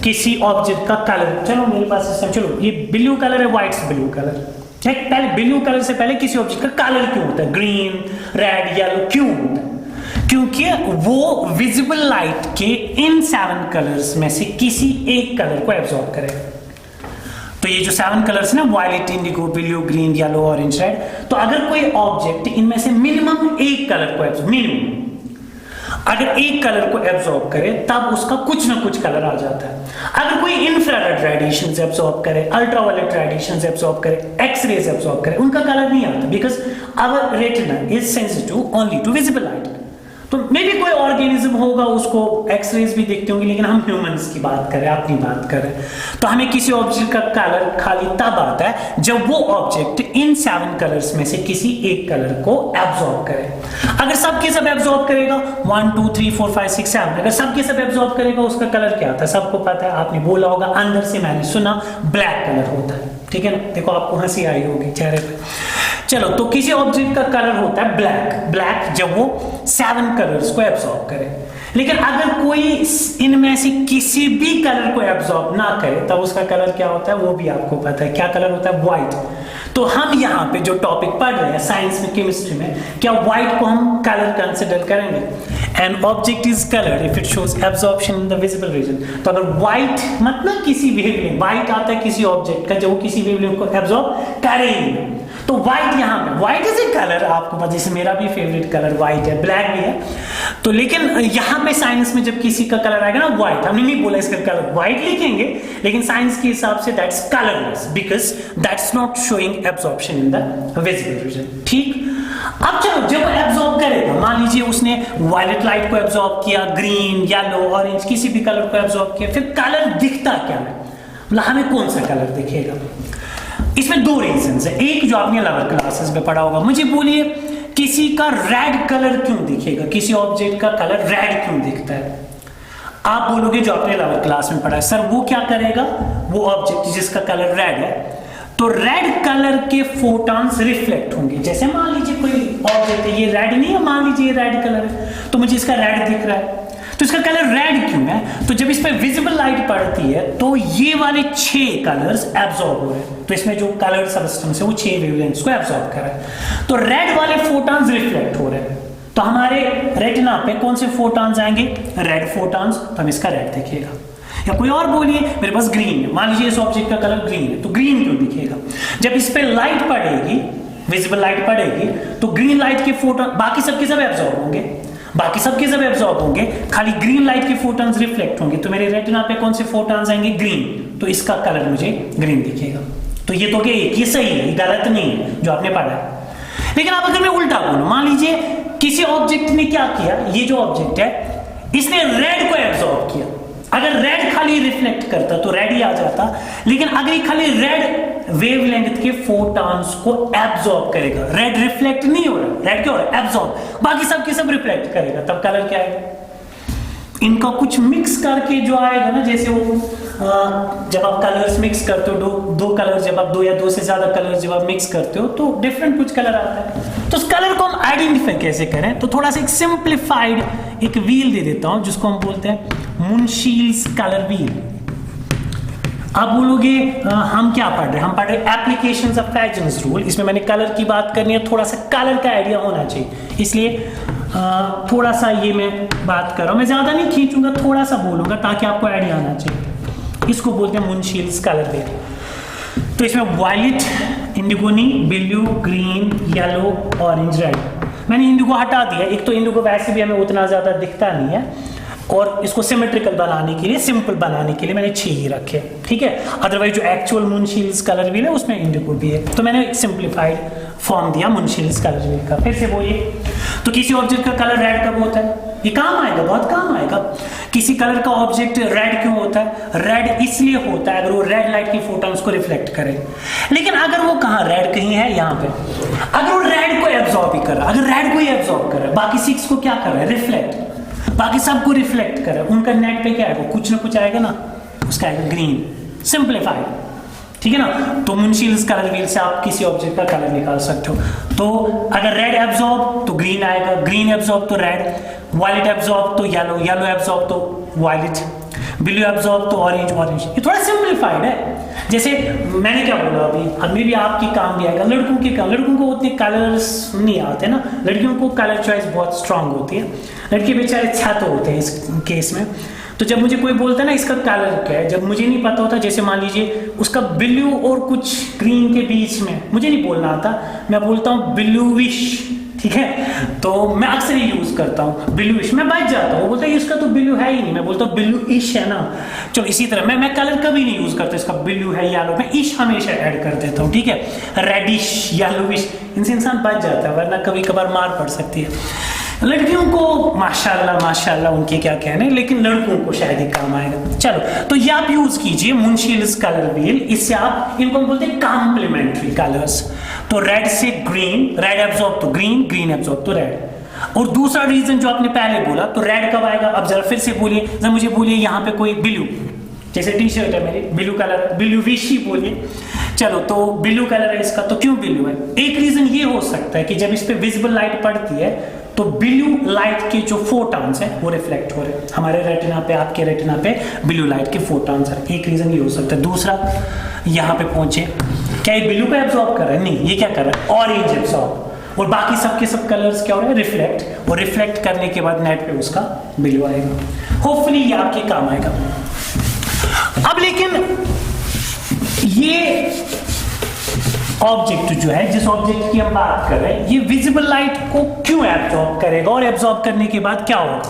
किसी ऑब्जेक्ट का कलर, चलो मेरे पास सिस्टम, चलो ये ब्लू कलर है, व्हाइट से ब्लू कलर, पहले ब्लू कलर से पहले किसी ऑब्जेक्ट का कलर क्यों होता है? ग्रीन, रेड, येलो क्यों होता है? क्योंकि वो विजिबल लाइट के इन 7 कलर्स में से किसी एक कलर को एब्जॉर्ब करेगा। तो ये जो 7 कलर्स है ना, violet, indigo, blue, green, yellow, orange, red, तो अगर कोई ऑब्जेक्ट इनमें से मिनिमम एक कलर को एब्जॉर्ब, मिनिमम अगर एक कलर को एब्जॉर्ब करे तब उसका कुछ ना कुछ कलर आ जाता है। अगर कोई इंफ्रारेड रेडिएशंस एब्जॉर्ब करे, अल्ट्रावायलेट रेडिएशंस एब्जॉर्ब करे, एक्स-रेज एब्जॉर्ब करे, उनका कलर नहीं आता, because our retina is sensitive only to visible light. तो मे भी कोई ऑर्गेनिज्म होगा, उसको एक्सरेज भी देखते होंगे, लेकिन हम ह्यूमंस की बात करें, अपनी बात करें, तो हमें किसी ऑब्जेक्ट का कलर खाली तब आता है जब वो ऑब्जेक्ट इन 7 कलर्स में से किसी एक कलर को एब्जॉर्ब करे। अगर सब के सब एब्जॉर्ब करेगा, 1 2 3 4 5 6 7, अगर सब के सब एब्जॉर्ब करेगा, उसका कलर क्या होता है सबको पता है, आपने बोला होगा, अंदर से मैंने सुना ब्लैक कलर होता है, ठीक है ना। देखो आपको हंसी आई होगी चेहरे पे। चलो, तो किसी ऑब्जेक्ट का कलर होता है ब्लैक जब वो 7 कलर्स को एब्जॉर्ब करे। लेकिन अगर कोई इनमें से किसी भी कलर को एब्जॉर्ब ना करे तब उसका कलर क्या होता है वो भी आपको पता है, क्या कलर होता है, व्हाइट। तो हम यहाँ पे जो टॉपिक पढ़ रहे हैं साइंस में, केमिस्ट्री में, क्या व्हाइट को हम कलर कंसिडर करेंगे? An object is colour if it shows absorption in the visible region. तो अगर व्हाइट मतलब किसी वेवलेंथ, व्हाइट आता है किसी ऑब्जेक्ट का जो किसी वेवलेंथ को एब्जॉर्ब करे ही नहीं, तो व्हाइट यहाँ पे, व्हाइट इज ए कलर, आपको पता, जैसे मेरा भी फेवरेट कलर व्हाइट है, ब्लैक भी है। तो लेकिन यहाँ पे साइंस में जब किसी का कलर आएगा ना व्हाइट, हमने नहीं बोला इसका कलर व्हाइट लिखेंगे, लेकिन साइंस के हिसाब से that's colourless because that's not showing absorption in the visible region. ठीक, अब चलो, जब एब्जॉर्ब करेगा, मान लीजिए उसने वायलेट लाइट को एब्जॉर्ब किया, ग्रीन, येलो, ऑरेंज, किसी भी कलर को एब्जॉर्ब किया, फिर कलर दिखता क्या है, मतलब हमें कौन सा कलर दिखेगा? इसमें 2 रीजंस है। एक जो आपने लोअर क्लासेस में पढ़ा होगा, मुझे बोलिए किसी का रेड कलर क्यों दिखेगा, किसी ऑब्जेक्ट का कलर रेड क्यों दिखता है? आप बोलोगे जो आपने लोअर क्लास में पढ़ा है, सर वो क्या करेगा, वो ऑब्जेक्ट जिसका कलर रेड है, तो रेड कलर के फोटॉन्स रिफ्लेक्ट होंगे। जैसे मान लीजिए कोई ऑब्जेक्ट है, ये रेड नहीं है, मान लीजिए रेड कलर है, तो मुझे इसका रेड दिख रहा है, तो इसका कलर रेड क्यों है? तो जब इस पे विजिबल लाइट पड़ती है तो ये वाले 6 कलर्स एब्जॉर्ब हो रहे हैं, तो इसमें जो कलर सबस्टेंस है वो 6 वेवलेंथ्स को एब्जॉर्ब कर रहा है, तो रेड वाले फोटॉन्स रिफ्लेक्ट हो रहे हैं। तो हमारे रेटिना पे कौन से फोटॉन्स आएंगे? रेड फोटॉन्स, तो हम इसका रेड दिखेगा। या कोई और बोलिए मेरे पास ग्रीन है, मान लीजिए इस ऑब्जेक्ट का कलर ग्रीन है, तो ग्रीन क्यों दिखेगा? जब इस पे लाइट पड़ेगी, विजिबल लाइट पड़ेगी, तो ग्रीन लाइट के फोटॉन बाकी सबके सब एब्जॉर्ब होंगे, बाकी सबके सब एब्जॉर्ब होंगे, खाली ग्रीन लाइट के फोटॉन्स रिफ्लेक्ट होंगे, तो मेरे रेटिना पे कौन से फोटॉन्स आएंगे? ग्रीन, तो इसका कलर मुझे ग्रीन दिखेगा। तो ये तो क्या, ये सही है, ये गलत नहीं है जो आपने पढ़ा है। लेकिन अब अगर मैं उल्टा बोलूं, मान लीजिए किसी ऑब्जेक्ट ने क्या किया, ये जो ऑब्जेक्ट है इसने रेड को एब्जॉर्ब किया, अगर रेड खाली रिफ्लेक्ट करता तो रेड ही आ जाता, लेकिन अगर ये खाली रेड वेवलेंथ के फोटॉन्स को एब्जॉर्ब करेगा, रेड रिफ्लेक्ट नहीं हो रहा, रेड क्या हो रहा है, एब्जॉर्ब, बाकी सब के सब रिफ्लेक्ट करेगा, तब कलर क्या आएगा? इनका कुछ मिक्स करके जो आएगा ना, जैसे वो जब आप कलर्स मिक्स करते हो, दो कलर, जब आप 2 या 2 से ज्यादा कलर जब आप मिक्स करते हो तो डिफरेंट कुछ कलर आता है। तो उस कलर को हम आइडेंटिफाई कैसे करें? तो थोड़ा सा एक सिंप्लीफाइड एक व्हील दे देता हूं जिसको हम बोलते हैं मुनशील्स कलर व्हील। आप बोलोगे हम क्या पढ़ रहे हैं? हम पढ़ रहे हैं एप्लीकेशंस ऑफ फ्रेजेंस रूल। इसमें मैंने कलर की बात करनी है, थोड़ा सा कलर का आइडिया होना चाहिए, इसलिए थोड़ा सा ये मैं बात कर रहा हूं, मैं ज्यादा नहीं खींचूंगा, थोड़ा सा बोलूंगा ताकि आपको आइडिया आना चाहिए। इसको बोलते हैं मुनशील्स कलर व्हील। तो इसमें वायलेट, इंडिगो नहीं, blue, green, yellow, orange, red. मैंने इंडिगो हटा दिया, एक तो इंडिगो वैसे भी हमें उतना ज्यादा दिखता नहीं है, और इसको सिमेट्रिकल बनाने के लिए, सिंपल बनाने के लिए मैंने 6 ही रखे, ठीक है। अदरवाइज जो एक्चुअल मुनशील्स कलर व्हील है उसमें इंडिगो भी है, तो मैंने एक सिंप्लीफाइड फॉर्म दिया मुनशील्स कलर व्हील का। फिर से बोलिए, तो किसी ऑब्जेक्ट का कलर रेड कब होता है? ये काम आएगा, बहुत काम आएगा। किसी कलर का ऑब्जेक्ट रेड क्यों होता है? रेड इसलिए होता है अगर वो रेड लाइट की फोटॉन्स को रिफ्लेक्ट करे। लेकिन अगर वो कहाँ, रेड कहीं है यहाँ पे, अगर वो रेड को एब्जॉर्ब ही कर रहा है, अगर रेड को ही एब्जॉर्ब कर रहा है, बाकी 6 को क्या कर रहा है? रिफ्लेक्ट, बाकी सबको रिफ्लेक्ट कर रहा है, उनका नेट पे क्या आएगा? कुछ ना कुछ आएगा ना, उसका आएगा ग्रीन, सिंप्लीफाइड, ठीक है ना। तो मुनशील्स कलर व्हील से आप किसी ऑब्जेक्ट का कलर निकाल सकते हो। तो अगर रेड एब्जॉर्ब तो ग्रीन आएगा, ग्रीन एब्जॉर्ब तो रेड, वायलेट एब्जॉर्ब तो येलो, येलो एब्जॉर्ब तो वायलेट, ब्लू एब्जॉर्ब तो ऑरेंज, ऑरेंज। ये थोड़ा सिंप्लीफाइड है। जैसे मैंने क्या बोला अभी भी आपकी काम भी आएगा। लड़कों को उतने कलर्स नहीं आते ना, लड़कियों को कलर चॉइस बहुत स्ट्रांग होती है, लड़के बेचारे छात्र होते हैं इस केस में। तो जब मुझे कोई बोलता है ना इसका कलर क्या है, जब मुझे नहीं पता होता, जैसे मान लीजिए उसका ब्लू और कुछ ग्रीन के बीच में, मुझे नहीं बोलना आता, मैं बोलता हूँ ब्लूइश, ठीक है। तो मैं अक्सर ही यूज करता हूँ ब्लूइश, मैं बच जाता हूँ, वो बोलता है इसका तो ब्लू है ही नहीं, मैं बोलता हूँ ब्लूइश है ना। चलो इसी तरह मैं कलर कभी नहीं यूज करता, इसका ब्लू है येलो, मैं इश हमेशा ऐड कर देता हूँ, ठीक है। रेडिश, येलोइश, इनसे इंसान बच जाता है, वरना कभी कभार मार पड़ सकती है। लड़कियों को माशाल्लाह माशाल्लाह उनके क्या कहने, लेकिन लड़कों को शायद ही काम आएगा। चलो तो ये आप यूज कीजिए मुंशीलिस कलर व्हील, इससे आप इनको हम बोलते हैं कॉम्प्लीमेंट्री कलर्स। तो रेड से ग्रीन, रेड एब्जॉर्ब तो ग्रीन, ग्रीन एब्जॉर्ब तो रेड। और दूसरा रीजन जो आपने पहले बोला, तो रेड कब आएगा, अब जरा फिर से बोलिए, जरा मुझे बोलिए यहाँ पे कोई ब्लू, जैसे टी शर्ट है मेरी ब्लू कलर, ब्लू विशी बोलिए। चलो तो ब्लू कलर है इसका, तो क्यों ब्लू है? एक रीजन ये हो सकता है कि जब इस पे विजिबल लाइट पड़ती है तो ब्लू लाइट के जो फोटॉन्स हैं वो रिफ्लेक्ट हो रहे हैं हमारे रेटिना पे, आपके रेटिना पे ब्लू लाइट के फोटॉन्स हैं। एक रीजन ये हो सकता है। दूसरा, यहाँ पे पहुंचे, क्या ये ब्लू को एब्जॉर्ब कर रहा है? नहीं, ये क्या कर रहा है? Orange absorb. और बाकी सबके सब कलर्स क्या हो रहे हैं? रिफ्लेक्ट। और रिफ्लेक्ट करने के बाद नेट पे उसका ब्लू आएगा। होपफुली ये आपके काम आएगा। अब लेकिन ये ऑब्जेक्ट जो है, जिस ऑब्जेक्ट की हम बात कर रहे हैं, ये विजिबल लाइट को क्यों एब्जॉर्ब करेगा और एब्जॉर्ब करने के बाद क्या होगा?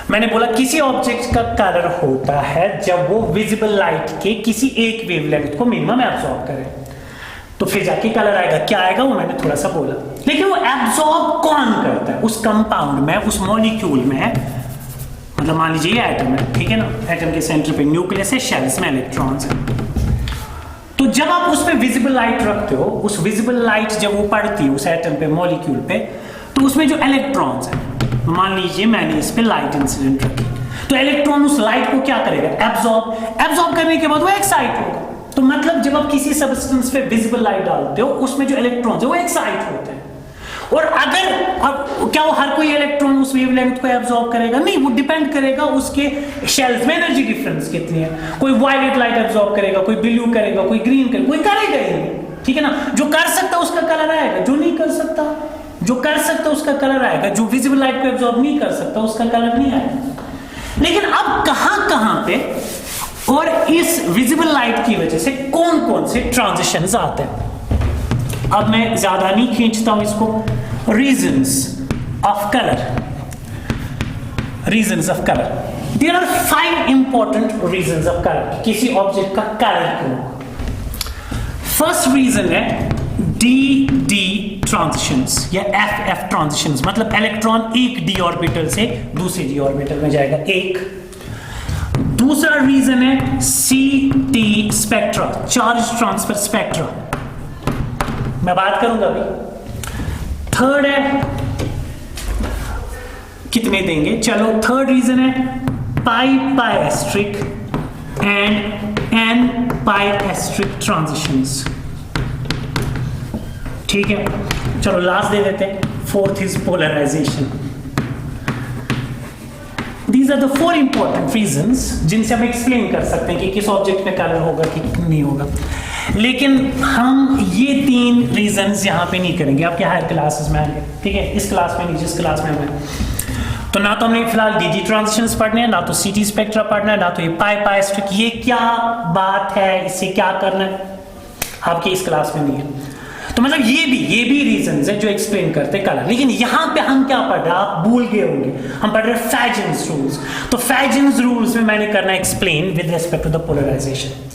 मैंने बोला किसी ऑब्जेक्ट का कलर होता है जब वो विजिबल लाइट के किसी एक वेवलेंथ को मिनिमम एब्जॉर्ब करे, तो फिर जाके कलर आएगा। क्या आएगा वो मैंने थोड़ा सा बोला, लेकिन वो एब्जॉर्ब कौन करता है? उस कंपाउंड में, उस मॉलिक्यूल में, मतलब मान लीजिए ये एटम है, ठीक है ना, एटम के सेंटर पे न्यूक्लियस है, शेल्स में इलेक्ट्रॉन्स हैं। तो जब आप उस पे विजिबल लाइट रखते हो, उस विजिबल लाइट जब वो पड़ती है उस एटम पे, मॉलिक्यूल पे, तो उसमें जो इलेक्ट्रॉन्स हैं, मान लीजिए मैंने इस पे लाइट इंसिडेंट रखी, तो इलेक्ट्रॉन उस लाइट को क्या करेगा? एब्जॉर्ब करने के बाद वो एक्साइट होगा। तो मतलब जब आप किसी सब्सटेंस पे विजिबल लाइट डालते हो, उसमें जो इलेक्ट्रॉन्स है वो एक्साइट होते हैं। और अगर अब क्या वो हर कोई इलेक्ट्रॉन उस वेवलेंथ को एब्जॉर्ब करेगा? नहीं, वो डिपेंड करेगा उसके शेल्स में एनर्जी डिफरेंस कितनी है। कोई वायलेट लाइट एब्जॉर्ब करेगा, कोई ब्लू करेगा, कोई ग्रीन करेगा, कोई करेगा ही नहीं, ठीक है ना। जो कर सकता उसका कलर आएगा, जो नहीं कर सकता, जो कर सकता उसका कलर आएगा, जो विजिबल लाइट को एब्जॉर्ब नहीं कर सकता उसका कलर नहीं आएगा। लेकिन अब कहां पे और इस विजिबल लाइट की वजह से कौन कौन से ट्रांजिशंस आते हैं? अब मैं ज्यादा नहीं खींचता हूं इसको। Reasons of colour, reasons of colour, there are 5 important reasons of colour. किसी ऑब्जेक्ट का कलर क्यों? फर्स्ट रीजन है डी ट्रांजिशंस या एफ ट्रांजिशंस, मतलब इलेक्ट्रॉन एक डी ऑर्बिटल से दूसरे डी ऑर्बिटल में जाएगा, एक। दूसरा रीजन है सी स्पेक्ट्रा, चार्ज ट्रांसफर स्पेक्ट्रा, मैं बात करूंगा अभी। थर्ड है, कितने देंगे, चलो थर्ड रीजन है pi asterisk and n pi asterisk transitions, ठीक है। चलो लास्ट दे देते हैं, fourth is polarization. These are the 4 important reasons जिनसे हम एक्सप्लेन कर सकते हैं कि किस ऑब्जेक्ट में कलर होगा कि नहीं होगा। लेकिन हम ये 3 रीजंस यहाँ पे नहीं करेंगे, आपके हायर क्लासेस में आएंगे, ठीक है। इस क्लास में नहीं, जिस क्लास में हमें, तो ना तो हमने फिलहाल डी ट्रांजिशंस पढ़ने हैं, ना तो सी स्पेक्ट्रा पढ़ना है, ना तो ये पाई एस्ट्रिक। ये क्या बात है, इससे क्या करना है, आपके इस क्लास में नहीं है। तो मतलब ये भी रीजंस है जो एक्सप्लेन करते कलर। लेकिन यहां पे हम क्या पढ़ रहे हैं, आप भूल गए होंगे, हम पढ़ रहे हैं फैजन्स रूल्स। तो फैजन्स रूल्स में मैंने करना explain with respect to the polarisation.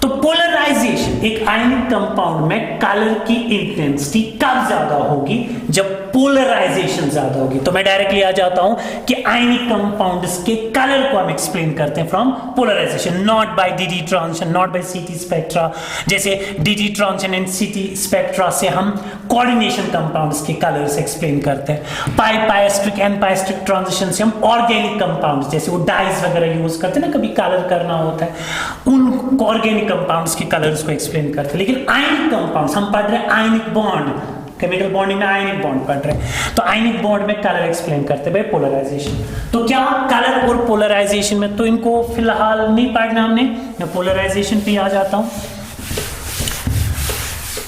तो पोलराइजेशन, एक आयनिक कंपाउंड में कलर की इंटेंसिटी कब ज्यादा होगी? जब पोलराइजेशन ज्यादा होगी। तो मैं डायरेक्टली आ जाता हूं कि आयनिक कंपाउंड्स के कलर को हम एक्सप्लेन करते हैं from polarization, not by D transition, not by C spectra. जैसे D transition and C spectra से हम कोऑर्डिनेशन कंपाउंड्स के कलर्स एक्सप्लेन करते हैं। Pi asterisk n pi asterisk transition से हम ऑर्गेनिक कंपाउंड्स, जैसे वो डाइज वगैरह यूज करते हैं ना, कभी कलर करना होता है, उन ऑर्गेनिक कंपाउंड्स के कलर्स को एक्सप्लेन करते हैं। लेकिन आयनिक कंपाउंड्स हम पढ़ रहे हैं आयनिक बॉन्ड, केमिकल बॉन्डिंग में आयनिक बॉन्ड पढ़ रहे हैं, तो आयनिक बॉन्ड में कलर एक्सप्लेन करते हैं पोलराइजेशन। तो क्या कलर और पोलराइजेशन में, तो इनको फिलहाल नहीं पढ़ना हमने, मैं पोलराइजेशन पे आ जाता हूं।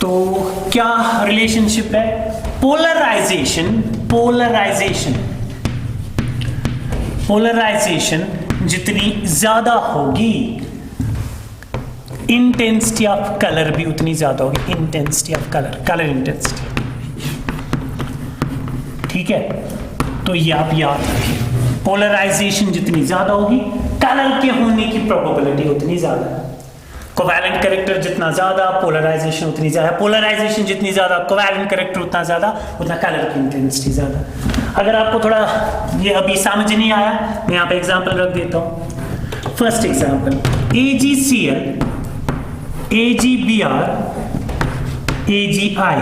तो क्या रिलेशनशिप है पोलराइजेशन जितनी ज्यादा होगी, इंटेंसिटी ऑफ कलर भी उतनी ज्यादा होगी। इंटेंसिटी ऑफ कलर इंटेंसिटी, ठीक है। तो ये आप याद रखिए, पोलराइजेशन जितनी ज्यादा होगी, कलर के होने की प्रोबेबिलिटी उतनी ज्यादा है। कोवैलेंट कैरेक्टर जितना ज्यादा, पोलराइजेशन उतनी ज्यादा। पोलराइजेशन जितनी ज्यादा, कोवैलेंट कैरेक्टर उतना ज्यादा, उतना कलर की इंटेंसिटी ज्यादा। अगर आपको थोड़ा ये अभी समझ नहीं आया, मैं यहाँ पे एग्जाम्पल रख देता हूँ। First example AgCl, AgBr, AgI।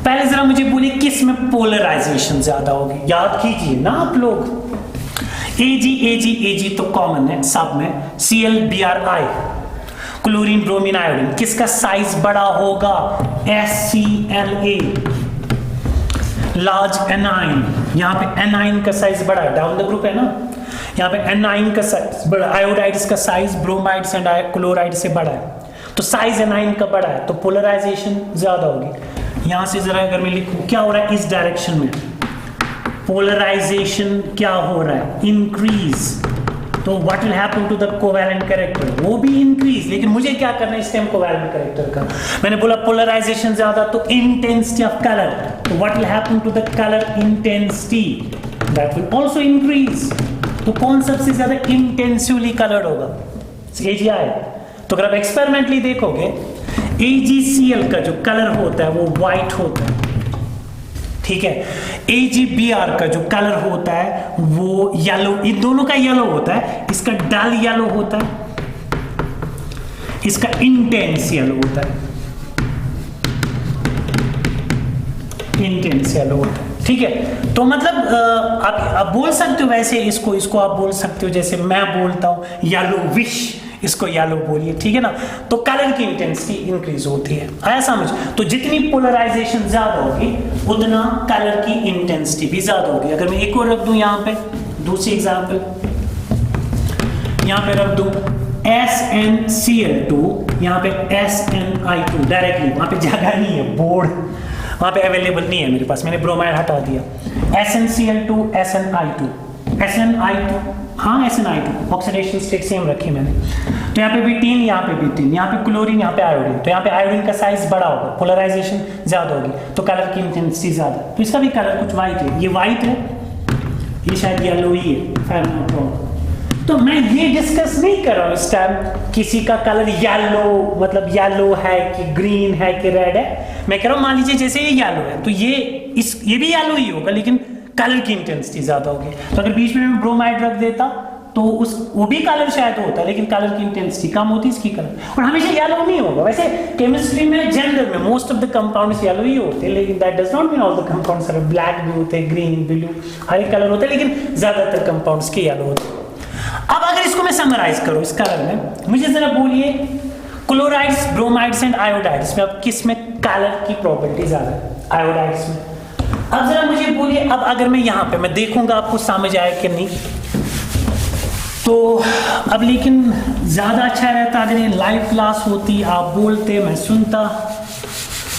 पहले जरा मुझे बोलिए किस में पोलराइजेशन ज्यादा होगी, याद कीजिए ना आप लोग। Ag तो कॉमन है सब में, Cl Br I, chlorine bromine iodine, किसका साइज बड़ा होगा? HCl, लार्ज एनाइन, यहाँ पे एनाइन का साइज बड़ा है, डाउन द ग्रुप है ना, यहाँ पे एनाइन का साइज बड़ा, आयोडाइड्स का साइज ब्रोमाइड्स एंड क्लोराइड से बड़ा है, तो साइज एनाइन का बड़ा है, तो पोलराइजेशन ज्यादा होगी। यहां से जरा अगर मैं लिखूं क्या हो रहा है इस डायरेक्शन में, पोलराइजेशन क्या हो रहा है? इंक्रीज। तो what will happen to the covalent character? वो भी इंक्रीज, लेकिन मुझे क्या करना है इस टाइम कोवैलेंट कैरेक्टर का? मैंने बोला पोलराइजेशन ज्यादा तो इंटेंसिटी ऑफ कलर, तो what will happen to the colour intensity? That will also increase. तो कौन सबसे ज्यादा इंटेंसिवली कलर्ड होगा? AgI। तो अगर आप एक्सपेरिमेंटली देखोगे AgCl का जो कलर होता है वो व्हाइट होता है, ठीक है। AgBr का जो कलर होता है वो येलो, इन दोनों का येलो होता है, इसका डल येलो होता है, इसका इंटेंस येलो होता है, इंटेंस येलो होता है, ठीक है। तो मतलब आप बोल सकते हो वैसे इसको आप बोल सकते हो जैसे मैं बोलता हूं येलो विश, इसको येलो बोलिए, ठीक है ना। तो कलर की इंटेंसिटी इंक्रीज होती है, आया समझ? तो जितनी पोलराइजेशन ज्यादा होगी उतना कलर की इंटेंसिटी भी ज्यादा होगी। अगर मैं एक और रख दूं यहाँ पे, दूसरी एग्जांपल यहाँ पे रख दूं SnCl2, यहाँ पे SnI2 डायरेक्टली, वहां पे जगह नहीं है, बोर्ड वहां पे अवेलेबल नहीं है मेरे पास, मैंने ब्रोमाइड हटा दिया। SnCl2, SnI2, हाँ SnI2 ऑक्सीडेशन स्टेट सेम रखी मैंने। तो यहाँ पे भी 3, यहाँ पे भी 3, यहाँ पे क्लोरीन, यहाँ पे आयोडीन, तो यहाँ पे आयोडीन का साइज बड़ा होगा, पोलराइजेशन ज्यादा होगी, तो कलर की इंटेंसिटी ज्यादा। तो इसका भी कलर कुछ व्हाइट है, ये व्हाइट है, ये शायद येलो ही है। तो मैं ये डिस्कस नहीं कर रहा हूँ इस टाइम किसी का कलर येलो, मतलब येलो है कि ग्रीन है कि रेड है। मैं कह रहा हूँ मान लीजिए जैसे ये येलो है तो ये भी येलो ही होगा, लेकिन कलर की इंटेंसिटी ज्यादा होगी। तो अगर बीच में मैं ब्रोमाइड रख देता तो वो भी कलर शायद होता है, लेकिन कलर की इंटेंसिटी कम होती है इसकी कलर। और हमेशा येलो नहीं होगा, वैसे केमिस्ट्री में जनरल में most of the compounds yellow ही होते हैं, लेकिन that does not mean all the compounds are black भी होते हैं, ग्रीन, ब्लू, हर एक कलर होता है, लेकिन ज्यादातर कंपाउंड्स के येलो होते हैं। अब अगर इसको मैं समराइज करूं इस कलर में, मुझे जरा बोलिए क्लोराइड्स, ब्रोमाइड्स एंड आयोडाइड्स में अब किस में कलर की प्रॉपर्टी ज्यादा है? आयोडाइड्स में। अब जरा मुझे बोलिए, अब अगर मैं यहां पे मैं देखूंगा आपको समझ आए कि नहीं, तो अब लेकिन ज्यादा अच्छा रहता अगर ये लाइव क्लास होती, आप बोलते मैं सुनता,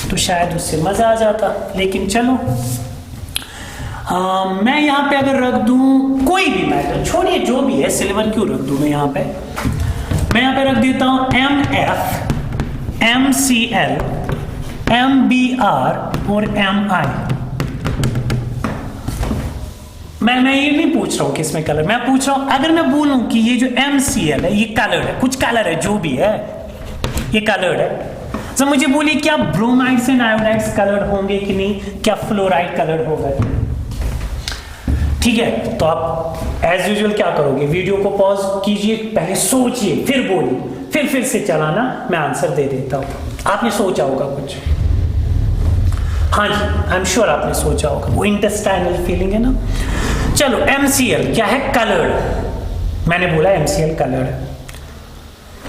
तो शायद उससे मजा आ जाता। लेकिन चलो मैं यहाँ पे अगर रख दूं कोई भी मेटल, छोड़िए जो भी है, सिल्वर क्यों रख दूं मैं यहाँ पे रख देता हूं MF, MCl, MBr और MI। मैं ये नहीं पूछ रहा हूं कि इसमें कलर, मैं पूछ रहा हूं अगर मैं बोलूं कि ये जो MCl है ये कलर है, कुछ कलर है, जो भी है ये कलर है, तो मुझे बोलिए क्या ब्रोमाइड्स एंड आयोडाइड्स कलर होंगे कि नहीं, क्या फ्लोराइड कलर होगा? ठीक है, तो आप एज यूजुअल क्या करोगे, वीडियो को पॉज कीजिए, पहले सोचिए, फिर बोलिए, फिर से चलाना, मैं आंसर दे देता हूं। आपने सोचा होगा कुछ? हाँ जी, आई एम श्योर आपने सोचा होगा, वो इंटेस्टाइनल फीलिंग है ना। चलो MCl क्या है? कलर्ड। मैंने बोला MCl कलर्ड है।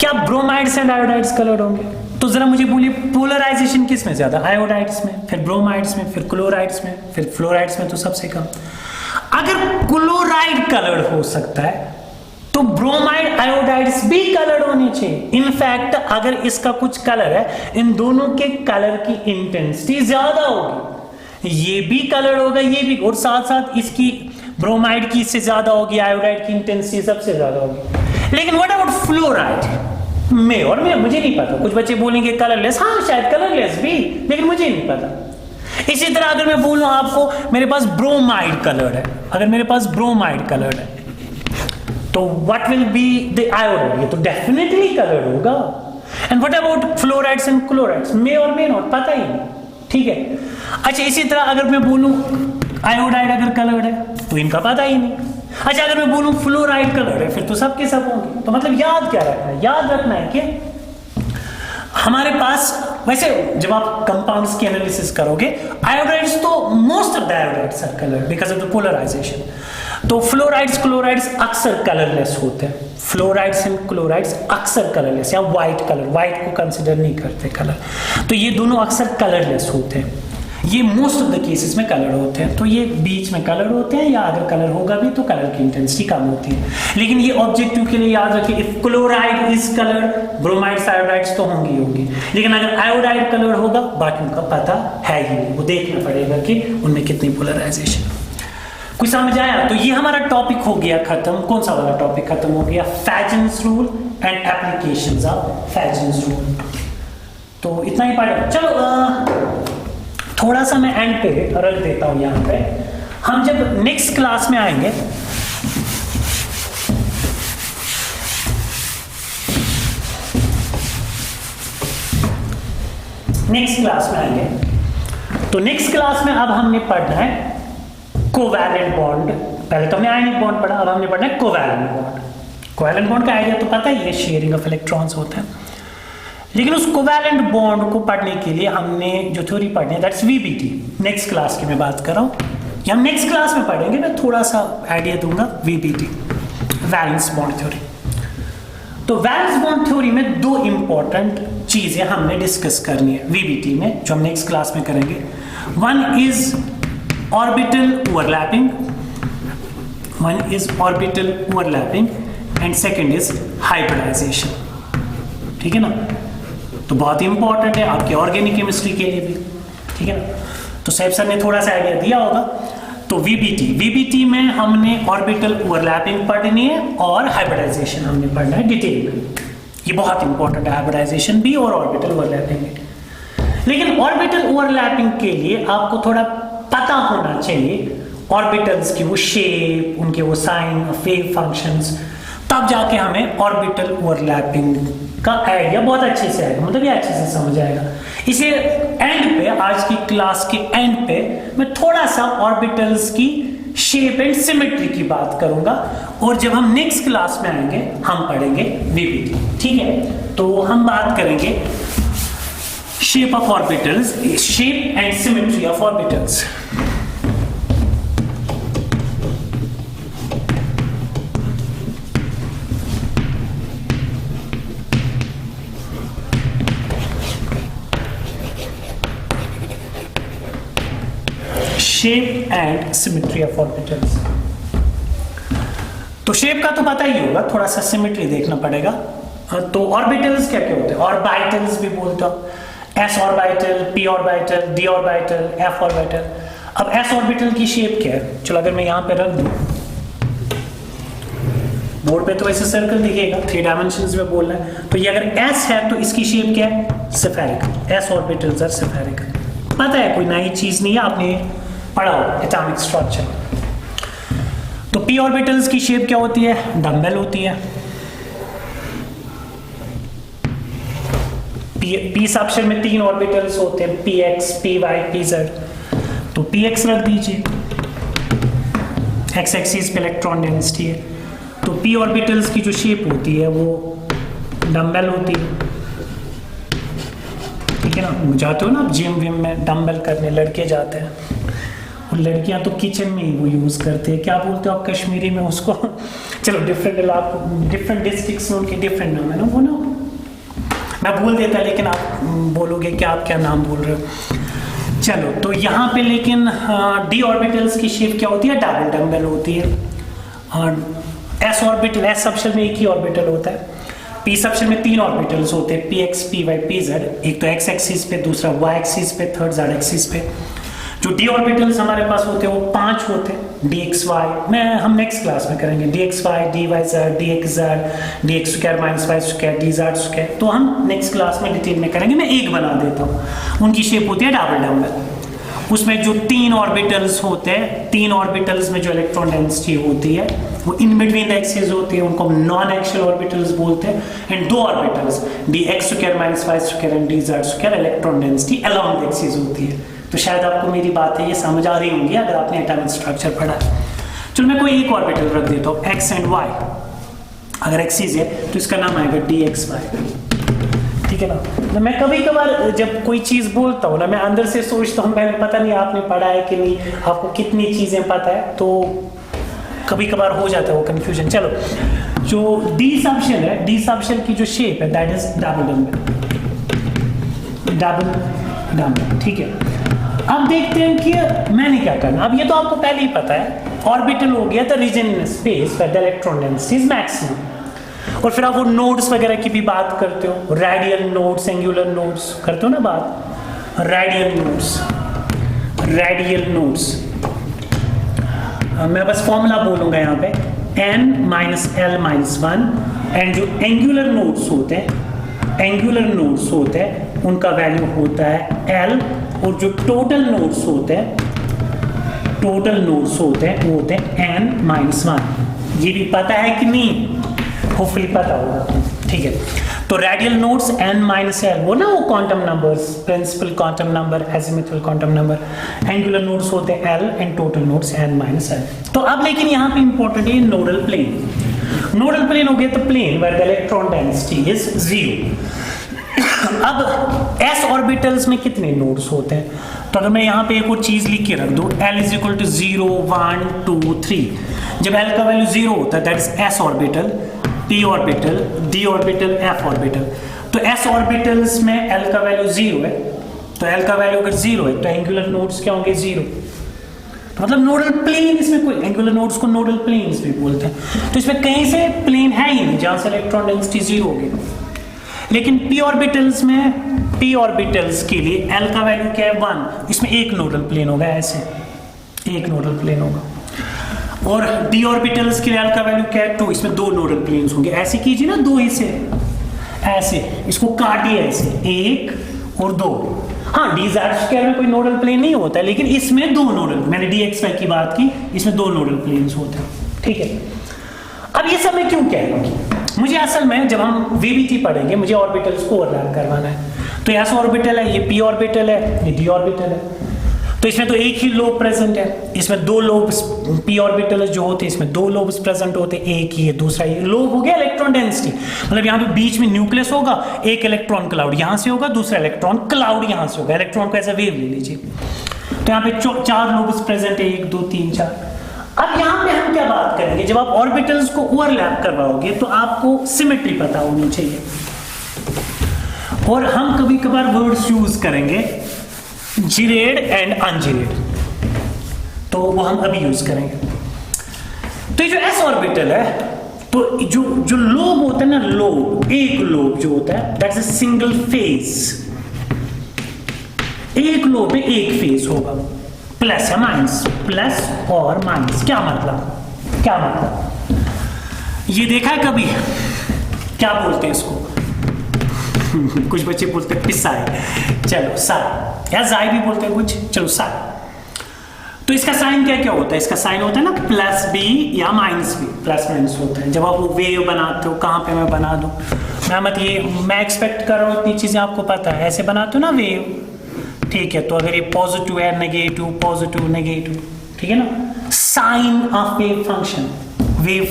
क्या ब्रोमाइड्स एंड आयोडाइड्स कलर्ड होंगे? तो जरा मुझे बोलिए पोलराइजेशन किस में ज्यादा? आयोडाइड्स में, फिर ब्रोमाइड्स में, फिर क्लोराइड्स में, फिर फ्लोराइड्स में तो सबसे कम। अगर क्लोराइड कलर्ड हो सकता है तो ब्रोमाइड आयोडाइड्स भी कलर्ड होने चाहिए। इनफैक्ट अगर इसका कुछ कलर है, इन दोनों के कलर की इंटेंसिटी ज्यादा होगी, ये भी कलर्ड होगा, ये भी, और साथ साथ इसकी ब्रोमाइड की इससे ज्यादा होगी, आयोडाइड की इंटेंसिटी सबसे ज्यादा होगी। लेकिन व्हाट अबाउट फ्लोराइड में? और मैं मुझे नहीं पता, कुछ बच्चे बोलेंगे कलरलेस, हाँ शायद कलरलेस भी, लेकिन मुझे नहीं पता। इसी तरह अगर मैं बोलूं आपको मेरे पास ब्रोमाइड कलर्ड है, अगर मेरे पास ब्रोमाइड कलर्ड है तो what will be the iodide? ये तो डेफिनेटली कलर्ड होगा। And what about fluorides and chlorides? May और मे नॉट, पता ही नहीं, ठीक है। अच्छा इसी तरह अगर मैं बोलूं आयोडाइड अगर कलर्ड है तो इनका पता ही नहीं। अच्छा अगर मैं बोलूं फ्लोराइड कलर्ड है फिर तो सबके सब होंगे। तो मतलब याद क्या रखना है, याद रखना है कि हमारे पास वैसे जब आप कंपाउंड्स की एनालिसिस करोगे आयोडाइड्स तो most of the iodides are coloured because of the polarisation. तो फ्लोराइड्स क्लोराइड्स अक्सर कलरलेस होते हैं, फ्लोराइड्स एंड क्लोराइड्स अक्सर कलरलेस या वाइट कलर, वाइट को कंसिडर नहीं करते कलर, तो ये दोनों अक्सर कलरलेस होते हैं। ये मोस्ट ऑफ द केसेस में कलर होते हैं, तो ये बीच में कलर होते हैं या अगर कलर होगा भी तो कलर की इंटेंसिटी कम होती है। लेकिन ये ऑब्जेक्टिव के लिए याद रखिए if chloride is colour bromides iodides तो होंगी, लेकिन अगर आयोडाइड कलर होगा बाकी उनका पता है ही नहीं, वो देखना पड़ेगा कि उनमें कितनी पोलराइजेशन। कुछ समझ आया? तो ये हमारा टॉपिक हो गया खत्म। कौन सा वाला टॉपिक खत्म हो गया? Fajans rule and applications of Fajans rule. तो इतना ही पढ़ा। चलो थोड़ा सा मैं एंड पे रख देता हूं यहां पे। हम जब नेक्स्ट क्लास में आएंगे तो नेक्स्ट क्लास में अब हमने पढ़ना है कोवैलेंट बॉन्ड। पहले तो हमने आयनिक बॉन्ड पढ़ा, अब हमने पढ़ना है कोवैलेंट बॉन्ड। कोवैलेंट बॉन्ड का आइडिया तो पता ही है, शेयरिंग ऑफ इलेक्ट्रॉन्स होता है। लेकिन उस कोवैलेंट बॉन्ड को पढ़ने के लिए हमने जो थ्योरी पढ़नी है दैट्स वीबीटी। नेक्स्ट क्लास की मैं बात कर रहा हूँ, ये हम नेक्स्ट क्लास में पढ़ेंगे। मैं थोड़ा सा आइडिया दूंगा वीबीटी, वैलेंस बॉन्ड थ्योरी। तो वैलेंस बॉन्ड थ्योरी में दो इंपॉर्टेंट चीजें हमने डिस्कस करनी है वीबीटी में, जो हम नेक्स्ट क्लास में करेंगे। One is orbital overlapping and second is hybridisation. ठीक है ना? तो बहुत ही इंपॉर्टेंट है आपके ऑर्गेनिक केमिस्ट्री के लिए भी। ठीक है ना? तो सैफ सर ने थोड़ा सा आइडिया दिया होगा। तो वीबीटी में हमने ऑर्बिटल ओवरलैपिंग पढ़नी है और हाइब्रिडाइजेशन हमने पढ़ना है डिटेल में। ये बहुत इंपॉर्टेंट है, हाइब्रिडाइजेशन भी और ऑर्बिटल ओवरलैपिंग भी। लेकिन ऑर्बिटल ओवरलैपिंग के लिए आपको थोड़ा पता होना चाहिए ऑर्बिटल्स की वो शेप, उनके वो साइन, वेव फंक्शंस, तब जाके हमें ऑर्बिटल ओवरलैपिंग का आइडिया बहुत अच्छे से आएगा, मतलब ये अच्छे से समझ आएगा। इसे एंड पे, आज की क्लास के एंड पे मैं थोड़ा सा ऑर्बिटल्स की शेप एंड सिमेट्री की बात करूंगा, और जब हम नेक्स्ट क्लास में आएंगे हम पढ़ेंगे वीबीटी। ठीक है? तो हम बात करेंगे shape of orbitals, shape and symmetry of orbitals. Shape and symmetry of orbitals. तो शेप का तो पता ही होगा, थोड़ा सा सिमेट्री देखना पड़ेगा। तो ऑर्बिटल्स क्या क्या होते हैं? ऑर्बिटल्स भी बोलते हो, S orbital, P orbital, D orbital, F orbital. अब एस ऑर्बिटल की शेप क्या है? चलो अगर मैं यहां पे रख दूं, बोर्ड पे तो वैसे सर्कल दिखेगा, 3 डायमेंशंस में बोल रहा है। तो ये अगर एस है तो इसकी शेप क्या है? Spherical. S orbitals are spherical. पता है, कोई नई चीज नहीं है, आपने पढ़ा हो एटॉमिक स्ट्रक्चर। तो पी ऑर्बिटल्स की शेप क्या होती है? डम्बेल होती है। पी सबशेल में 3 ऑर्बिटल्स होते हैं, p x, p y, p z. तो पी एक्स रख दीजिए, एक्स एक्सिस पे इलेक्ट्रॉन डेंसिटी है। तो पी ऑर्बिटल्स की जो शेप होती है वो डम्बेल होती है। ठीक है ना? जाते हो ना आप जिम विम में डम्बेल करने, लड़के जाते हैं, और लड़कियां तो किचन में ही वो यूज करते हैं। क्या बोलते हो आप कश्मीरी में उसको? चलो डिफरेंट डिस्ट्रिक्ट्स में उनके डिफरेंट नाम है ना, वो ना मैं बोल देता, लेकिन आप बोलोगे कि आप क्या नाम बोल रहे हो। चलो, तो यहाँ पे लेकिन डी ऑर्बिटल्स की शेप क्या होती है? डबल डम्बेल होती है। और एस ऑर्बिटल, एस सबशेल में एक ही ऑर्बिटल होता है। पी सबशेल में 3 ऑर्बिटल्स होते हैं, p x, p y, p z. एक तो एक्स एक्सिस पे, दूसरा वाई एक्सिस पे, थर्ड जेड एक्सिस पे। जो डी ऑर्बिटल्स हमारे पास होते हैं वो 5 होते हैं, डी एक्स वाई। हम नेक्स्ट क्लास में करेंगे d x y, d y z, d x z, d x square minus y square, d z square. तो हम नेक्स्ट क्लास में डिटेल में करेंगे। मैं एक बना देता हूँ, उनकी शेप होती है डबल डम्बेल। उसमें जो 3 ऑर्बिटल्स होते हैं, 3 ऑर्बिटल्स में जो इलेक्ट्रॉन डेंसिटी होती है वो इन बिटवीन द एक्सिस होती है, उनको नॉन एक्सियल ऑर्बिटल्स बोलते हैं। And 2 orbitals d x square minus y square and d z square, electron density along the axis होती है। तो शायद आपको मेरी बातें ये समझ आ रही होंगी अगर आपने एटॉमिक स्ट्रक्चर पढ़ा है। चलो मैं कोई एक ऑर्बिटल रख देता हूँ x एंड y। अगर एक्सिस है तो इसका नाम आएगा dxy, ठीक है ना। तो मैं कभी कभार जब कोई चीज बोलता हूँ ना, मैं अंदर से सोचता हूँ मैंने पता नहीं आपने पढ़ा है कि नहीं, आपको कितनी चीजें पता है, तो कभी कभार हो जाता है वो कंफ्यूजन। चलो जो डी सबशेल है, डी सबशेल की जो शेप है दैट इज डबल डबल, ठीक है। अब देखते हैं कि मैंने क्या करना। अब ये तो आपको पहले ही पता है, ऑर्बिटल हो गया the region in space where the electron density is maximum. और फिर आप वो नोड्स वगैरह की भी बात करते हो, रेडियल नोड्स, एंगुलर नोड्स करते हो ना बात, रेडियल नोड्स। मैं बस फॉर्मूला बोलूंगा यहाँ पे n minus L minus 1, and जो एंगुलर नोड्स होते हैं उनका वैल्यू होता है l, और जो टोटल नोड्स होते हैं वो होते हैं n माइनस 1। ये भी पता है कि नहीं? होपफुली पता होगा, ठीक है। तो radial nodes n minus l, वो ना वो quantum numbers, principal quantum number, azimuthal quantum number. Angular nodes होते हैं l and total nodes n minus l. तो अब लेकिन यहाँ पे इंपॉर्टेंट है नोडल प्लेन। नोडल प्लेन हो गया तो plane where the electron density is 0। अब s ऑर्बिटल्स में कितने नोड्स होते हैं? तो अगर मैं यहाँ पे एक और चीज लिख के रख दूं, l इज इक्वल टू 0 1 2 3। जब l का वैल्यू 0 होता है that is s orbital, p orbital, d orbital, f orbital. तो s ऑर्बिटल्स में l का वैल्यू 0 है, तो l का वैल्यू अगर 0 है तो एंगुलर नोड्स क्या होंगे? 0। तो मतलब नोडल प्लेन, इसमें कोई एंगुलर नोड्स को नोडल प्लेन्स भी बोलते हैं। तो इसमें कहीं से प्लेन है ही नहीं जहां से इलेक्ट्रॉन डेंसिटी 0 होगी। लेकिन p ऑर्बिटल्स के लिए l का वैल्यू क्या है? 1। इसमें एक नोडल प्लेन होगा, ऐसे एक नोडल प्लेन होगा। और d ऑर्बिटल्स के लिए l का वैल्यू क्या है? 2। इसमें 2 नोडल प्लेन्स होंगे। ऐसे कीजिए ना, 2 हिस्से ऐसे, इसको काटिए ऐसे, 1 और 2। हाँ, dz स्क्वायर में कोई नोडल प्लेन नहीं होता है, लेकिन इसमें 2 नोडल, मैंने dxy की बात की, इसमें 2 नोडल प्लेन्स होते हैं, ठीक है। अब ये सब मैं क्यों कह रहा हूँ? मुझे असल में जब हम वीबीटी पढ़ेंगे मुझे ऑर्बिटल्स को ओवरलैप करवाना है। तो s ऑर्बिटल है, ये p ऑर्बिटल है, ये d ऑर्बिटल है। तो इसमें तो एक ही लोब प्रेजेंट है, इसमें 2 लोब्स p ऑर्बिटल जो होते हैं इसमें 2 लोब्स प्रेजेंट होते हैं, एक ही है, दूसरा ये लोब हो गया इलेक्ट्रॉन डेंसिटी। मतलब यहाँ पे बीच में न्यूक्लियस होगा, एक इलेक्ट्रॉन क्लाउड यहाँ से होगा, दूसरा इलेक्ट्रॉन क्लाउड यहाँ से होगा। इलेक्ट्रॉन को ऐसा वेव ले लीजिए। तो यहाँ पे 4 लोब्स प्रेजेंट है, 1 2 3 4। अब यहाँ पे हम क्या बात करेंगे, जब आप ऑर्बिटल्स को ओवरलैप करवाओगे तो आपको सिमेट्री पता होनी चाहिए। और हम कभी कभार वर्ड्स यूज करेंगे जिरेड एंड अनजिरेड, तो वो हम अभी यूज करेंगे। तो ये जो s ऑर्बिटल है, तो जो लोब होता है ना, लोब, एक लोब जो होता है दैट्स अ सिंगल फेज। एक लोब में एक फेज होगा, प्लस या माइनस, प्लस और माइनस। क्या मतलब ये देखा है कभी? क्या बोलते हैं इसको? कुछ बच्चे बोलते हैं पिसाई, चलो साई, या जाई भी बोलते हैं कुछ, चलो साई। तो इसका साइन क्या होता है? इसका साइन होता है ना प्लस बी या माइनस बी, प्लस माइनस होता है। जब आप वो वेव बनाते हो, कहाँ पे मैं बना दूं, मैं एक्सपेक्ट कर रहा हूँ इतनी चीजें आपको पता है। ऐसे बनाते हो ना वेव, ठीक है। तो अगर ये पॉजिटिव है, नेगेटिव, पॉजिटिव, नेगेटिव, ठीक है ना। Sign of wave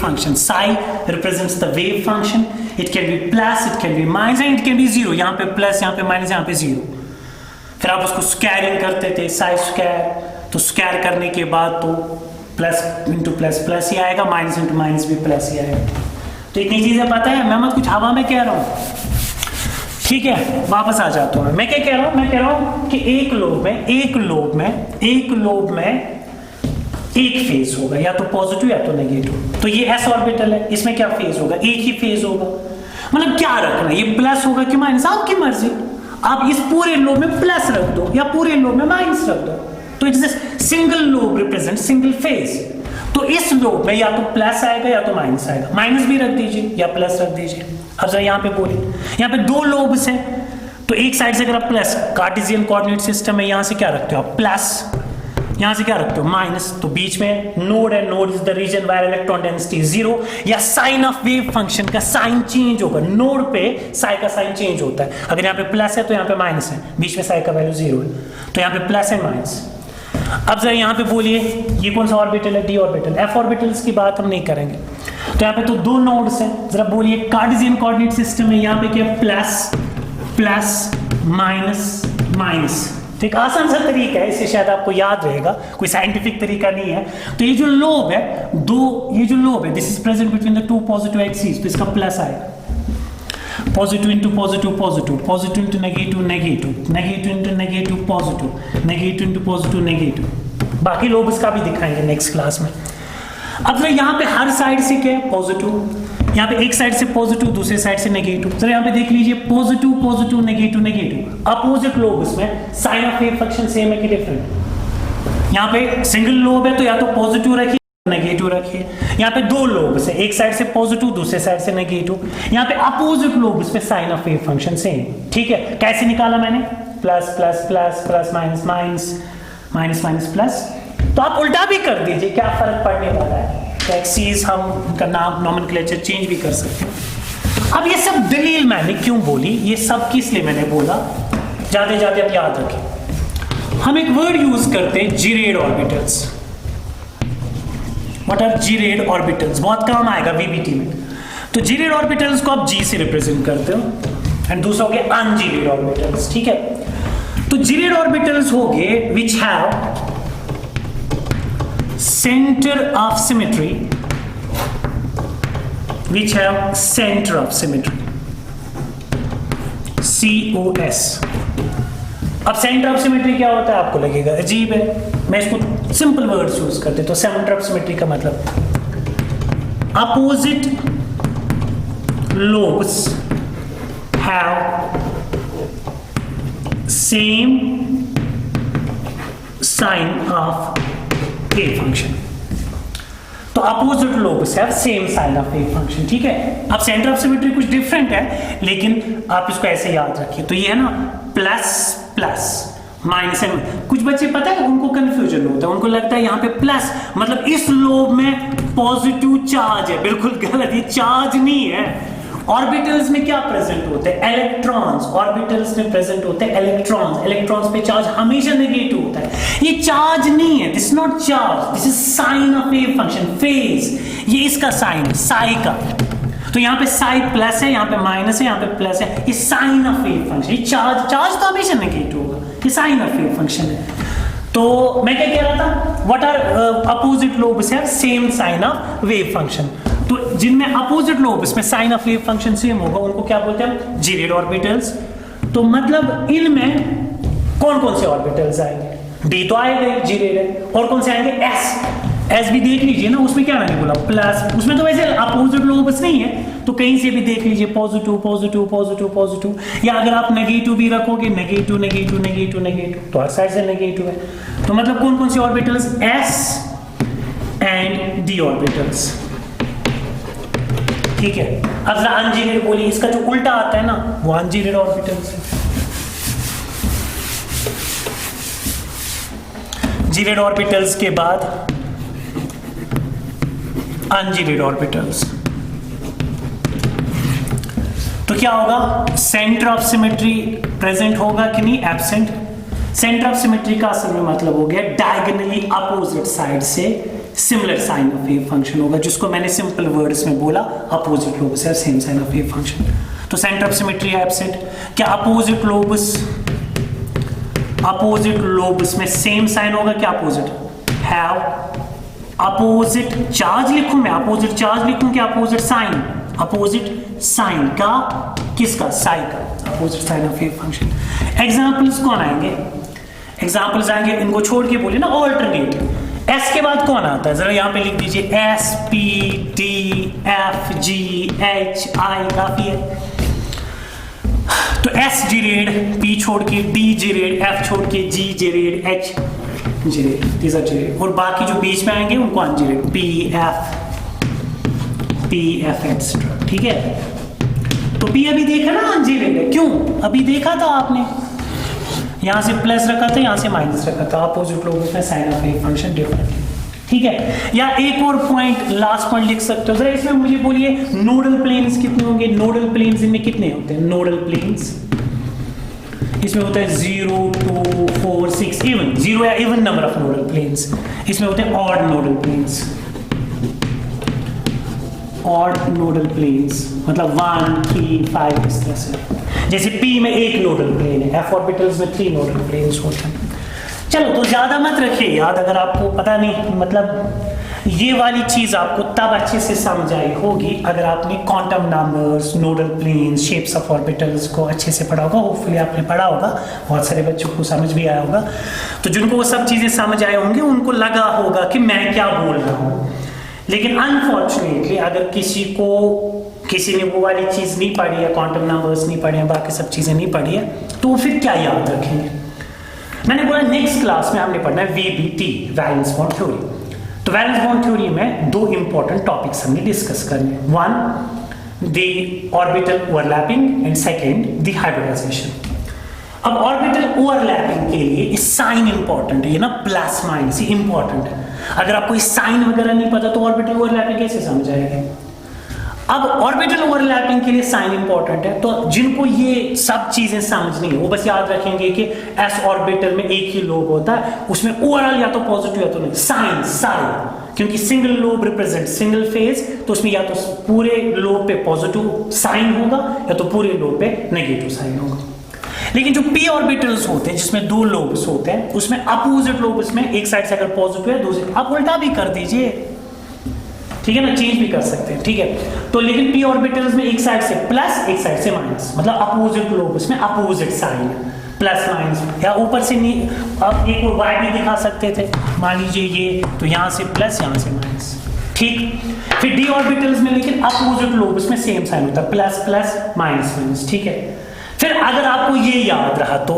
function, psi represents the wave function. It can be plus, it can be minus, and it can be 0। यहाँ पे प्लस, यहाँ पे माइनस, यहाँ पे 0। फिर आप उसको स्क्वायरिंग करते थे, साई स्क्वायर। तो स्क्वायर करने के बाद तो प्लस इंटू प्लस प्लस ही आएगा, माइनस इंटू माइनस भी प्लस ही आएगा। तो इतनी चीजें पता है, मैं कुछ हवा में कह रहा हूँ, ठीक है। वापस आ जाता हूँ, मैं क्या कह रहा हूँ? मैं कह रहा हूँ कि एक लोब में एक फेज होगा, या तो पॉजिटिव या तो नेगेटिव। तो ये s ऑर्बिटल है, इसमें क्या फेज होगा? एक ही फेज होगा। मतलब क्या रखना, ये प्लस होगा कि माइनस, आपकी मर्जी। आप इस पूरे लोब में प्लस रख दो या पूरे लोब में माइनस रख दो। तो it's single lobe represent single phase. तो इस लोब में या तो प्लस आएगा या तो माइनस आएगा। माइनस भी रख दीजिए या प्लस रख दीजिए। अब जरा यहाँ पे बोलिए, यहाँ पे 2 लोब्स हैं, तो एक साइड से अगर आप प्लस, कार्टेशियन कोऑर्डिनेट सिस्टम में यहाँ से क्या रखते हो आप? प्लस। यहां से क्या रखते हो माइनस, तो बीच में नोड है, node is the region where electron density zero, या साइन ऑफ वेव फंक्शन का साइन चेंज होगा, नोड पे साई का साइन चेंज होता है, अगर यहाँ पे प्लस है तो यहाँ पे माइनस है, बीच में साई का वैल्यू जीरो है, तो यहाँ पे प्लस एंड माइनस। अब जरा यहाँ पे बोलिए ये कौन सा ऑर्बिटल है, डी ऑर्बिटल, एफ ऑर्बिटल्स की बात हम नहीं करेंगे, तो यहाँ पे तो दो नोड्स हैं, जरा बोलिए कार्टेशियन कोऑर्डिनेट सिस्टम है, यहाँ पे क्या प्लस प्लस माइनस माइनस, तो एक आसान सा तरीका है, इससे शायद आपको याद रहेगा, कोई साइंटिफिक तरीका नहीं है। तो ये जो लोब है, दो ये जो लोब है, this is present between the two positive axis, तो इसका प्लस आएगा, positive into positive positive, positive into negative negative, negative into negative positive, negative into positive negative, बाकी लोब इसका भी दिखाएंगे नेक्स्ट क्लास में। अब जरा यहाँ पे हर साइड से क्या है पॉजिटिव, यहाँ पे एक साइड से पॉजिटिव दूसरे साइड से नेगेटिव, जरा यहाँ पे देख लीजिए positive positive negative negative, opposite lobe इसमें sign of wave function same है कि डिफरेंट, यहाँ पे सिंगल लोब है तो या तो पॉजिटिव रखिए नेगेटिव रखिए, यहाँ पे दो लोब से एक साइड से पॉजिटिव दूसरे साइड से नेगेटिव, यहाँ पे अपोजिट लोब इसमें sign of wave function same, ठीक है। कैसे निकाला मैंने, plus plus plus plus minus minus minus minus plus, तो आप उल्टा भी कर दीजिए, क्या फर्क पड़ने वाला है, एक्सिस हम उनका नाम नॉमेनक्लेचर चेंज भी कर सकते हैं। अब ये सब दलील मैंने क्यों बोली, ये सब किस लिए मैंने बोला, जाते जाते आप याद रखें, हम एक वर्ड यूज करते हैं gerade orbitals. What are gerade orbitals, बहुत काम आएगा वीबीटी में। तो जीरेड ऑर्बिटल्स को आप जी से रिप्रेजेंट करते हो, एंड दूसरा हो गया अनजीरेड ऑर्बिटल्स, ठीक है। तो जीरेड ऑर्बिटल्स हो गए which have center of symmetry, which have center of symmetry, COS। अब center of symmetry क्या होता है आपको लगेगा अजीब है, मैं इसको सिंपल वर्ड्स यूज करते, तो center of symmetry का मतलब opposite lobes have same sign of wave function, तो opposite lobes have same sign of wave function, ठीक है। अब सेंटर ऑफ सिमेट्री कुछ डिफरेंट है, लेकिन आप इसको ऐसे याद रखिए, तो ये है ना प्लस प्लस माइनस एंड, कुछ बच्चे पता है उनको कंफ्यूजन होता है, उनको लगता है यहाँ पे प्लस मतलब इस लोब में पॉजिटिव चार्ज है, बिल्कुल गलत, ये चार्ज नहीं है। ऑर्बिटल्स में क्या प्रेजेंट होते हैं, इलेक्ट्रॉन्स, ऑर्बिटल्स में प्रेजेंट होते हैं इलेक्ट्रॉन्स, इलेक्ट्रॉन्स पे चार्ज हमेशा नेगेटिव होता है, ये चार्ज नहीं है, this not charge, this is sine of wave function, phase, ये इसका साइन है साई का, तो यहाँ पे साई प्लस है, यहाँ पे माइनस है, यहाँ पे प्लस है, ये साइन ऑफ वेव फंक्शन, ये चार्ज तो हमेशा नेगेटिव होगा, ये साइन ऑफ वेव फंक्शन है। तो मैं क्या कह रहा था, what are opposite lobes have same sign of wave function, तो जिनमें अपोजिट लोब्स में sign of wave function same होगा उनको क्या बोलते हैं, जीरेड ऑर्बिटल्स। तो मतलब इनमें कौन कौन से ऑर्बिटल्स आएंगे, डी तो आएगा जीरेड है, और कौन से आएंगे, एस भी देख लीजिए ना, उसमें क्या मैंने बोला प्लस, उसमें तो वैसे अपोजिट लोब्स नहीं है, तो कहीं से भी देख लीजिए पॉजिटिव पॉजिटिव पॉजिटिव पॉजिटिव, या अगर आप नेगेटिव भी रखोगे नेगेटिव नेगेटिव नेगेटिव नेगेटिव, तो हर साइड से नेगेटिव है, तो मतलब कौन कौन से orbitals, S and D orbitals, ठीक है। अब जरा अनजीरेड बोलिए, इसका जो उल्टा आता है ना वो अनजीरेड ऑर्बिटल्स है। जीरेड ऑर्बिटल्स के बाद अनजीरेड ऑर्बिटल्स, तो क्या होगा, सेंटर ऑफ सिमेट्री प्रेजेंट होगा कि नहीं, एब्सेंट। सेंटर ऑफ सिमेट्री का असल में मतलब हो गया डायगोनली अपोजिट साइड से similar sign of wave function होगा, जिसको मैंने सिंपल वर्ड्स में बोला अपोजिट लोब्स है same sign of wave function, तो सेंटर ऑफ सिमेट्री है एब्सेंट। क्या अपोजिट लोब्स में सेम साइन होगा, क्या अपोजिट हैव अपोजिट चार्ज लिखूं मैं, अपोजिट चार्ज लिखूं क्या अपोजिट साइन, अपोजिट साइन का, किसका, साई का, opposite sign of wave function. Examples कौन आएंगे, एग्जांपल्स आएंगे, इनको छोड़ के बोलिए ना ऑल्टरनेटिव। एस के बाद कौन आता है, जरा यहां पे लिख दीजिए, S P D F G H I, काफी है। तो एस जीरेड, पी छोड़ के डी जीरेड, एफ छोड़ के G gerade, H gerade, these are gerade, और बाकी जो बीच में आएंगे उनको अनजीरेड, पी एफ एक्सेट्रा, ठीक है। तो पी अभी देखा ना अनजीरेड है, क्यों, अभी देखा था आपने, यहाँ से प्लस रखा था, यहाँ से माइनस रखा था, अपोजिट लोग उसमें sign of wave function different, ठीक है। या एक और पॉइंट, लास्ट पॉइंट लिख सकते हो जरा इसमें, मुझे बोलिए नोडल प्लेन्स कितने होंगे? नोडल प्लेन्स इनमें कितने होते हैं? नोडल प्लेन्स इसमें होता है 0, 2, 4, 6, इवन 0 या even number of nodal planes. इसमें होते हैं odd nodal planes, odd nodal planes मतलब 1, 3, 5 इस तरह से। जैसे P में एक नोडल प्लेन है, F ऑर्बिटल्स में 3 नोडल प्लेन्स होते हैं। चलो तो ज्यादा मत रखिए याद, अगर आपको पता नहीं, मतलब ये वाली चीज आपको तब अच्छे से समझ आई होगी अगर आपने quantum numbers, nodal planes, shapes of orbitals को अच्छे से पढ़ा होगा। होपफुली आपने पढ़ा होगा, बहुत सारे बच्चों को समझ भी आया होगा। तो जिनको वो सब चीजें समझ आए होंगे उनको लगा होगा कि मैं क्या बोल रहा हूँ। लेकिन अनफॉर्चुनेटली अगर किसी ने वो वाली चीज नहीं पढ़ी है, क्वांटम नंबर्स नहीं पढ़े हैं, बाकी सब चीजें नहीं पढ़ी है, तो फिर क्या याद रखेंगे? मैंने बोला नेक्स्ट क्लास में हमने पढ़ना है VBT, वैलेंस बॉन्ड थ्योरी। तो वैलेंस बॉन्ड थ्योरी में 2 इंपॉर्टेंट टॉपिक्स हमने डिस्कस करने, 1 the orbital overlapping and second the hybridisation. अब ऑर्बिटल ओवरलैपिंग के लिए साइन इंपॉर्टेंट है, ये ना प्लस माइनस इंपॉर्टेंट है। अगर आपको इस साइन वगैरह नहीं पता तो ऑर्बिटल ओवरलैपिंग कैसे समझ आएगी? अब ऑर्बिटल ओवरलैपिंग के लिए साइन इंपॉर्टेंट है, तो जिनको ये सब चीजें समझनी है वो बस याद रखेंगे कि s ऑर्बिटल में एक ही लोब होता है, उसमें ओवरऑल या तो पॉजिटिव या तो नहीं, साइन साइन, क्योंकि single lobe represent single phase, तो उसमें या तो पूरे लोब पे पॉजिटिव साइन होगा या तो पूरे लोब पे नेगेटिव साइन होगा। लेकिन जो p ऑर्बिटल्स होते हैं जिसमें 2 लोब्स होते हैं, उसमें अपोजिट लोब, उसमें एक साइड से अगर पॉजिटिव है दूसरी, आप उल्टा भी कर दीजिए, ठीक है ना, चेंज भी कर सकते हैं, ठीक है। तो लेकिन p ऑर्बिटल्स में एक साइड से प्लस एक साइड से माइनस, मतलब अपोजिट लोब, उसमें अपोजिट साइन प्लस माइनस, या ऊपर से नहीं, अब एक और y भी दिखा सकते थे, मान लीजिए ये, तो यहाँ से प्लस यहाँ से माइनस, ठीक। फिर d ऑर्बिटल्स में लेकिन अपोजिट लोब, उसमें सेम साइन होता है, प्लस प्लस माइनस माइनस, ठीक है। फिर अगर आपको ये याद रहा तो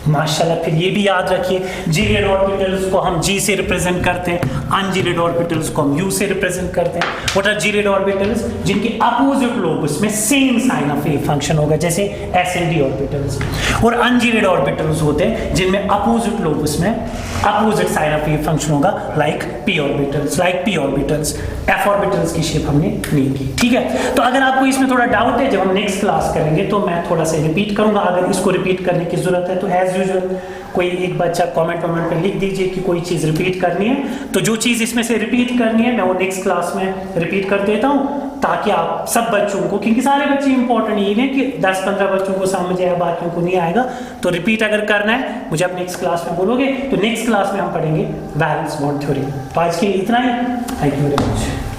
माशाल्लाह, फिर ये भी याद रखिए, जीरेड ऑर्बिटल्स को हम G से रिप्रेजेंट करते हैं, अनजीरेड ऑर्बिटल्स को हम U से रिप्रेजेंट करते हैं। What are gerade orbitals? जिनके अपोजिट लोब्स में same sign of wave function होगा, जैसे S and D ऑर्बिटल्स। और अनजीरेड ऑर्बिटल्स होते हैं जिनमें अपोजिट लोब्स में opposite sign of wave function होगा, like P orbitals. F orbitals की शेप हमने नहीं की, ठीक है। तो अगर आपको इसमें थोड़ा डाउट है, जब हम नेक्स्ट क्लास करेंगे तो मैं थोड़ा सा रिपीट करूंगा। अगर इसको रिपीट करने की जरूरत है तो एज यूजुअल कोई एक बच्चा कमेंट पे लिख दीजिए कि कोई चीज रिपीट करनी है, तो जो चीज इसमें से रिपीट करनी है मैं वो नेक्स्ट क्लास में रिपीट कर देता हूँ, ताकि आप सब बच्चों को, क्योंकि सारे बच्चे इंपॉर्टेंट ये नहीं कि 10-15 बच्चों को समझ आया बाकियों को नहीं आएगा, तो रिपीट अगर करना है मुझे आप नेक्स्ट क्लास में बोलोगे, तो नेक्स्ट क्लास में हम पढ़ेंगे वैलेंस बॉन्ड थ्योरी। तो आज के लिए इतना ही, थैंक यू वेरी मच।